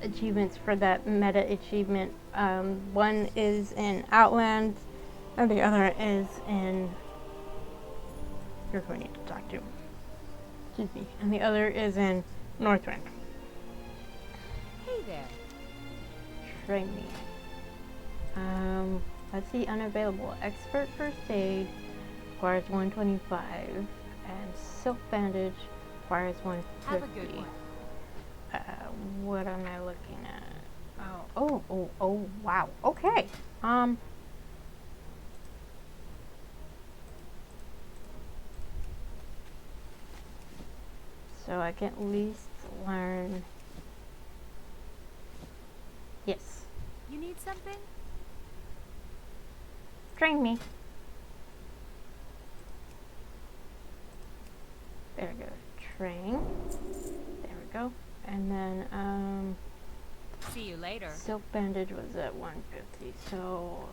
achievements for that meta achievement, one is in Outland and the other is in, you're going to need to talk to, excuse me, and the other is in Northrend. Hey there. Train me. Let's see, unavailable. Expert First Aid requires 125 and Silk Bandage requires 150. Have a good one. What am I looking at? Oh, wow. Okay. So I can at least learn. Yes. You need something? Train me. There we go. Train. There we go. And then, See you later. Silk Bandage was at 150, so,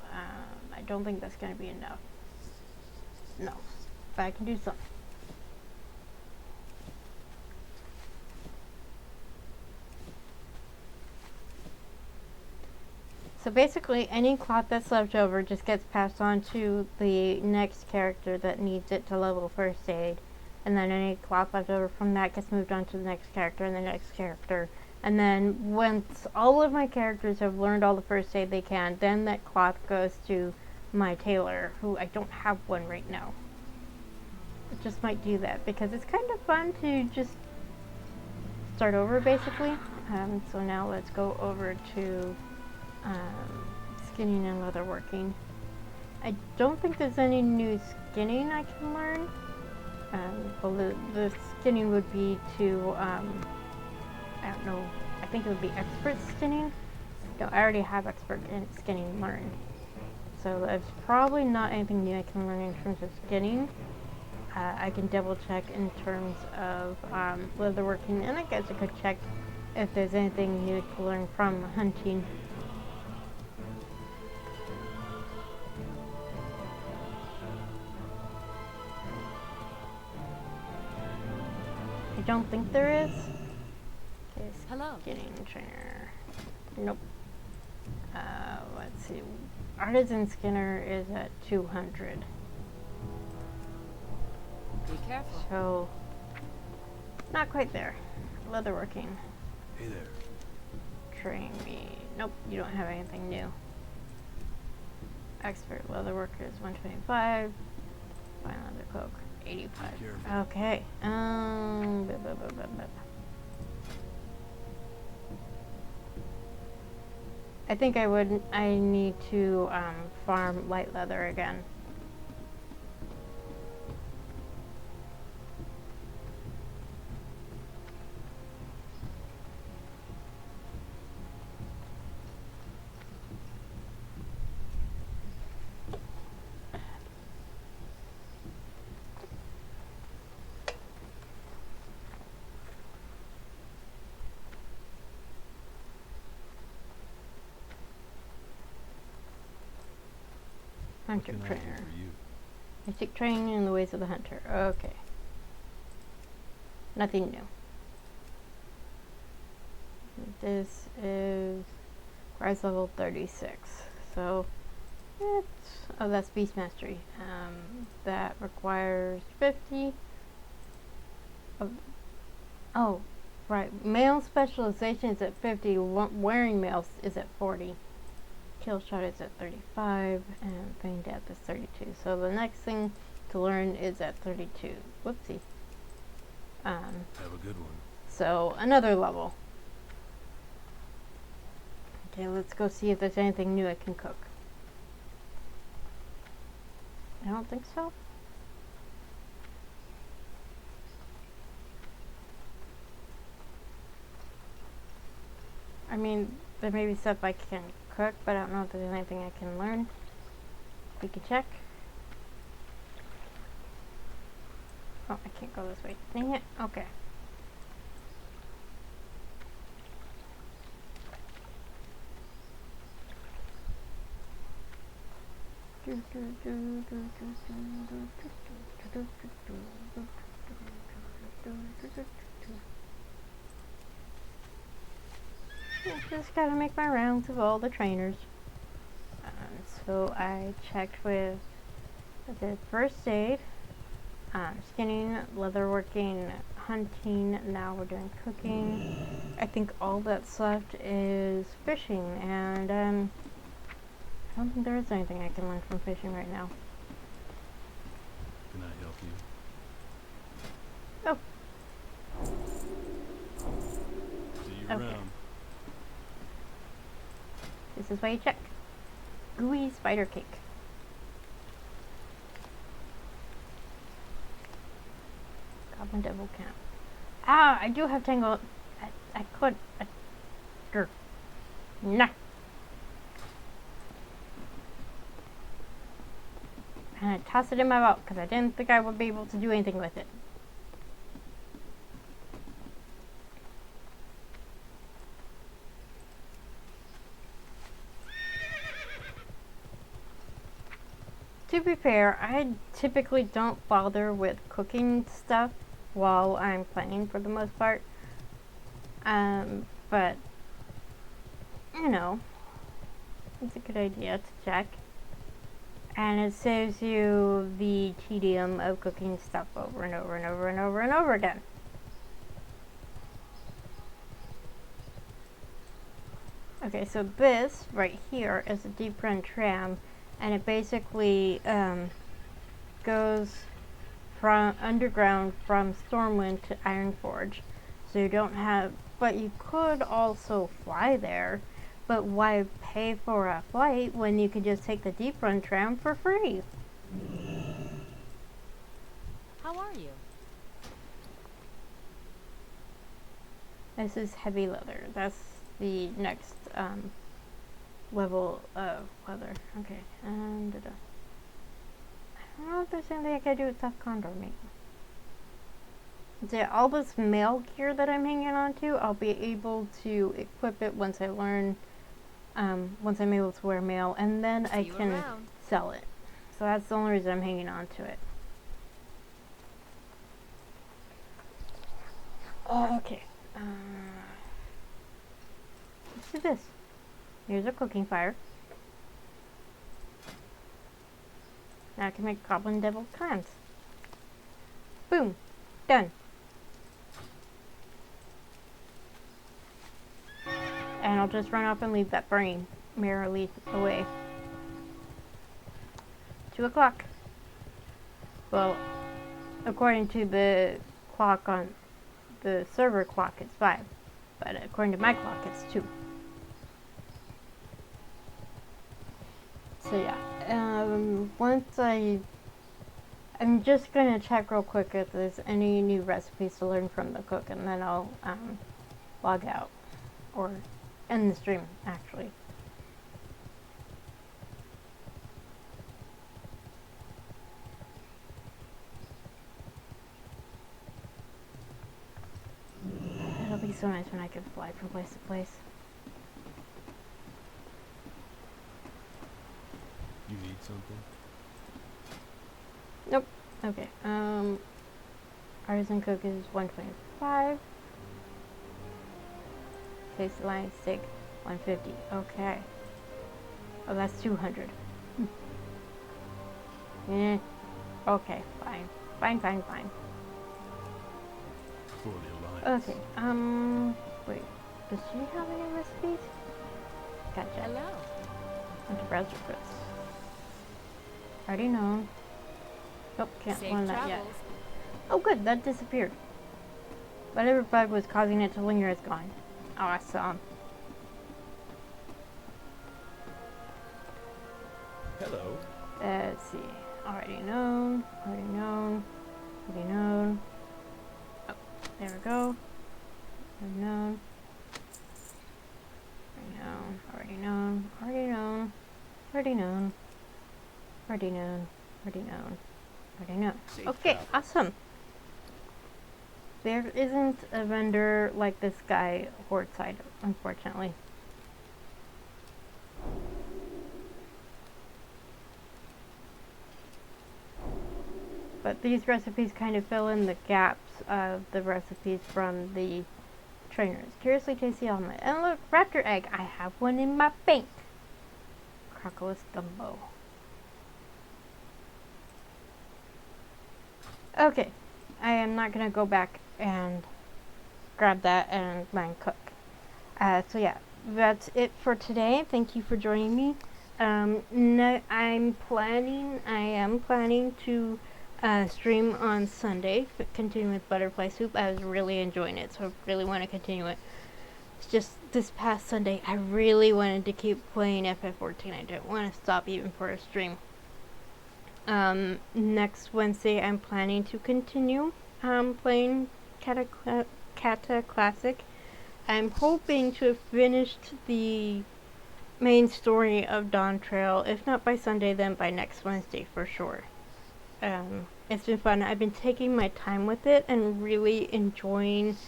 I don't think that's gonna be enough. No. But I can do something. So basically, any cloth that's left over just gets passed on to the next character that needs it to level First Aid. And then any cloth left over from that gets moved on to the next character, and the next character And then once all of my characters have learned all the first aid they can, then that cloth goes to my tailor, who I don't have one right now. I just might do that because it's kind of fun to just start over basically. So now let's go over to skinning and leatherworking. I don't think there's any new skinning I can learn. Well, the skinning would be to, I don't know, I think it would be expert skinning. No, I already have expert in skinning learned. So there's probably not anything new I can learn in terms of skinning. I can double check in terms of leatherworking, and I guess I could check if there's anything new to learn from hunting. I don't think there is. Okay, Hello. skinning trainer. Nope. Let's see. Artisan Skinner is at 200. Be careful. So, not quite there. Leatherworking. Hey there. Train me. Nope, you don't have anything new. Expert leatherworker is 125. Fine leather cloak, 85. Be careful. Okay. Bup, bup, bup, bup, bup. I think I need to farm light leather again. Hunter What can I do trainer. for you? Basic training in the ways of the hunter. Okay. Nothing new. This is rise level 36. So it's that's beast mastery. That requires 50. Oh, right. Male specialization is at 50. Wearing males is at 40. Kill shot is at 35, and feign death is 32. So the next thing to learn is at 32. Whoopsie. Have a good one. So another level. Okay, let's go see if there's anything new I can cook. I don't think so. I mean, there may be stuff I can cook, but I don't know if there's anything I can learn. We can check. Oh, I can't go this way. Dang it. Okay. Just gotta make my rounds of all the trainers. So I checked with the first aid, skinning, leatherworking, hunting. Now we're doing cooking. I think all that's left is fishing, and I don't think there is anything I can learn from fishing right now. Can I help you? Oh, See you Okay. around. this is why you check. Gooey spider cake. Goblin devil camp. Ah, I do have tangle. I could. Nah. And I tossed it in my mouth because I didn't think I would be able to do anything with it. To be fair, I typically don't bother with cooking stuff while I'm playing for the most part. But, you know, it's a good idea to check. And it saves you the tedium of cooking stuff over and over and over and over and over again. Okay, so this right here is a deep run tram, and it basically goes from underground from Stormwind to Ironforge. So you don't have, but you could also fly there. But why pay for a flight when you can just take the deep run tram for free? How are you? This is heavy leather. That's the next level of leather. Okay, and I don't know if there's anything I can do with tough condor meat. So all this mail gear that I'm hanging on to, I'll be able to equip it once I learn, once I'm able to wear mail, and then I See you can around. sell it. So that's the only reason I'm hanging on to it. Okay. Let's do this. Here's a cooking fire. Now I can make goblin devil clams. Boom. Done. And I'll just run off and leave that burning merrily away. 2 o'clock. Well, according to the clock on the server clock, it's 5. But according to my clock, it's 2. So yeah, once I'm just gonna check real quick if there's any new recipes to learn from the cook, and then I'll log out or end the stream actually. It'll be so nice when I can fly from place to place. You need something? Nope. Okay. Artisan cook is 125. Tasty line steak 150. Okay. Oh, that's 200. Yeah. Okay. Fine. Fine. For the alliance. Okay. Wait. Does she have any recipes? Gotcha. Hello. Into browser goods. Already known. Nope, can't Safe learn that yet. travels. Oh good, that disappeared. Whatever bug was causing it to linger is gone. Awesome. Hello. Let's see. Already known. Oh, there we go. Already known. Safe Okay, travel. awesome. There isn't a vendor like this guy Horde side, unfortunately. But these recipes kind of fill in the gaps of the recipes from the trainers. Curiously tasty omelet. And look, raptor egg. I have one in my bank. Crocodile gumbo. Okay. I am not going to go back and grab that and mine cook. So yeah, that's it for today. Thank you for joining me. I am planning to stream on Sunday, continue with Butterfly Soup. I was really enjoying it, so I really want to continue it. It's just this past Sunday, I really wanted to keep playing FF14. I didn't want to stop even for a stream. Next Wednesday, I'm planning to continue playing Cata Classic. I'm hoping to have finished the main story of Dawn Trail. If not by Sunday, then by next Wednesday for sure. It's been fun. I've been taking my time with it and really enjoying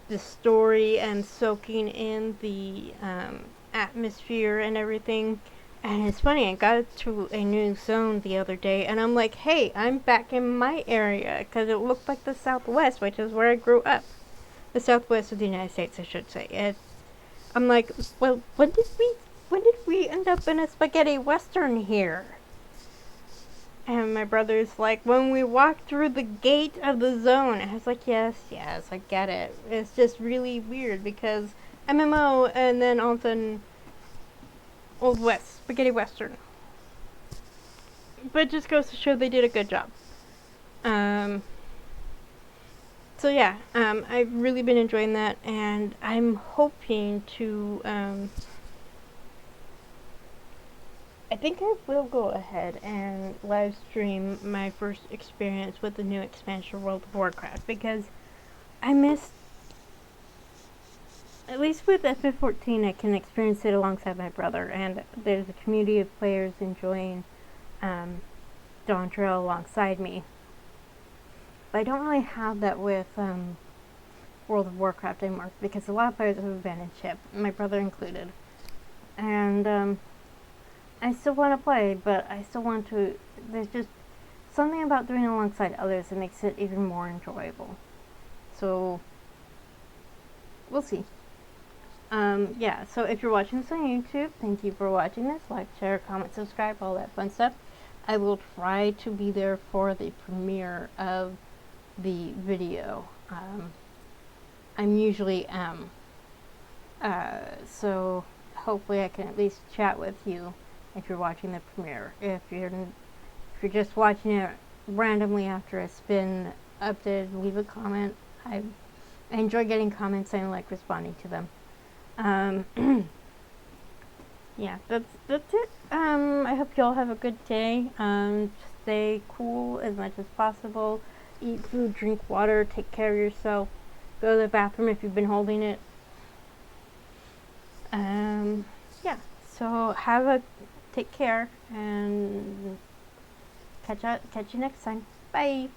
the story and soaking in the atmosphere and everything. And it's funny, I got to a new zone the other day and I'm like, hey, I'm back in my area, because it looked like the Southwest, which is where I grew up. The Southwest of the United States, I should say. I'm like, well, when did we end up in a spaghetti western here? And my brother's like, when we walked through the gate of the zone. I was like, yes, I get it. It's just really weird because MMO, and then all of a sudden Old West, spaghetti western. But it just goes to show they did a good job. So yeah, I've really been enjoying that, and I'm hoping to, I think I will go ahead and live stream my first experience with the new expansion World of Warcraft, because I missed, at least with FF14, I can experience it alongside my brother, and there's a community of players enjoying Dawn Trail alongside me. But I don't really have that with World of Warcraft anymore, because a lot of players have abandoned ship, my brother included. And I still want to play, but I still want to, there's just something about doing it alongside others that makes it even more enjoyable. So, we'll see. Yeah, so if you're watching this on YouTube, thank you for watching this. Like, share, comment, subscribe, all that fun stuff. I will try to be there for the premiere of the video. I'm usually so hopefully I can at least chat with you if you're watching the premiere. If you're just watching it randomly after it's been updated, leave a comment. I enjoy getting comments and I like responding to them. Yeah, that's it. I hope you all have a good day. Stay cool as much as possible. Eat food, drink water, take care of yourself. Go to the bathroom if you've been holding it. Yeah, so take care and catch you next time. Bye.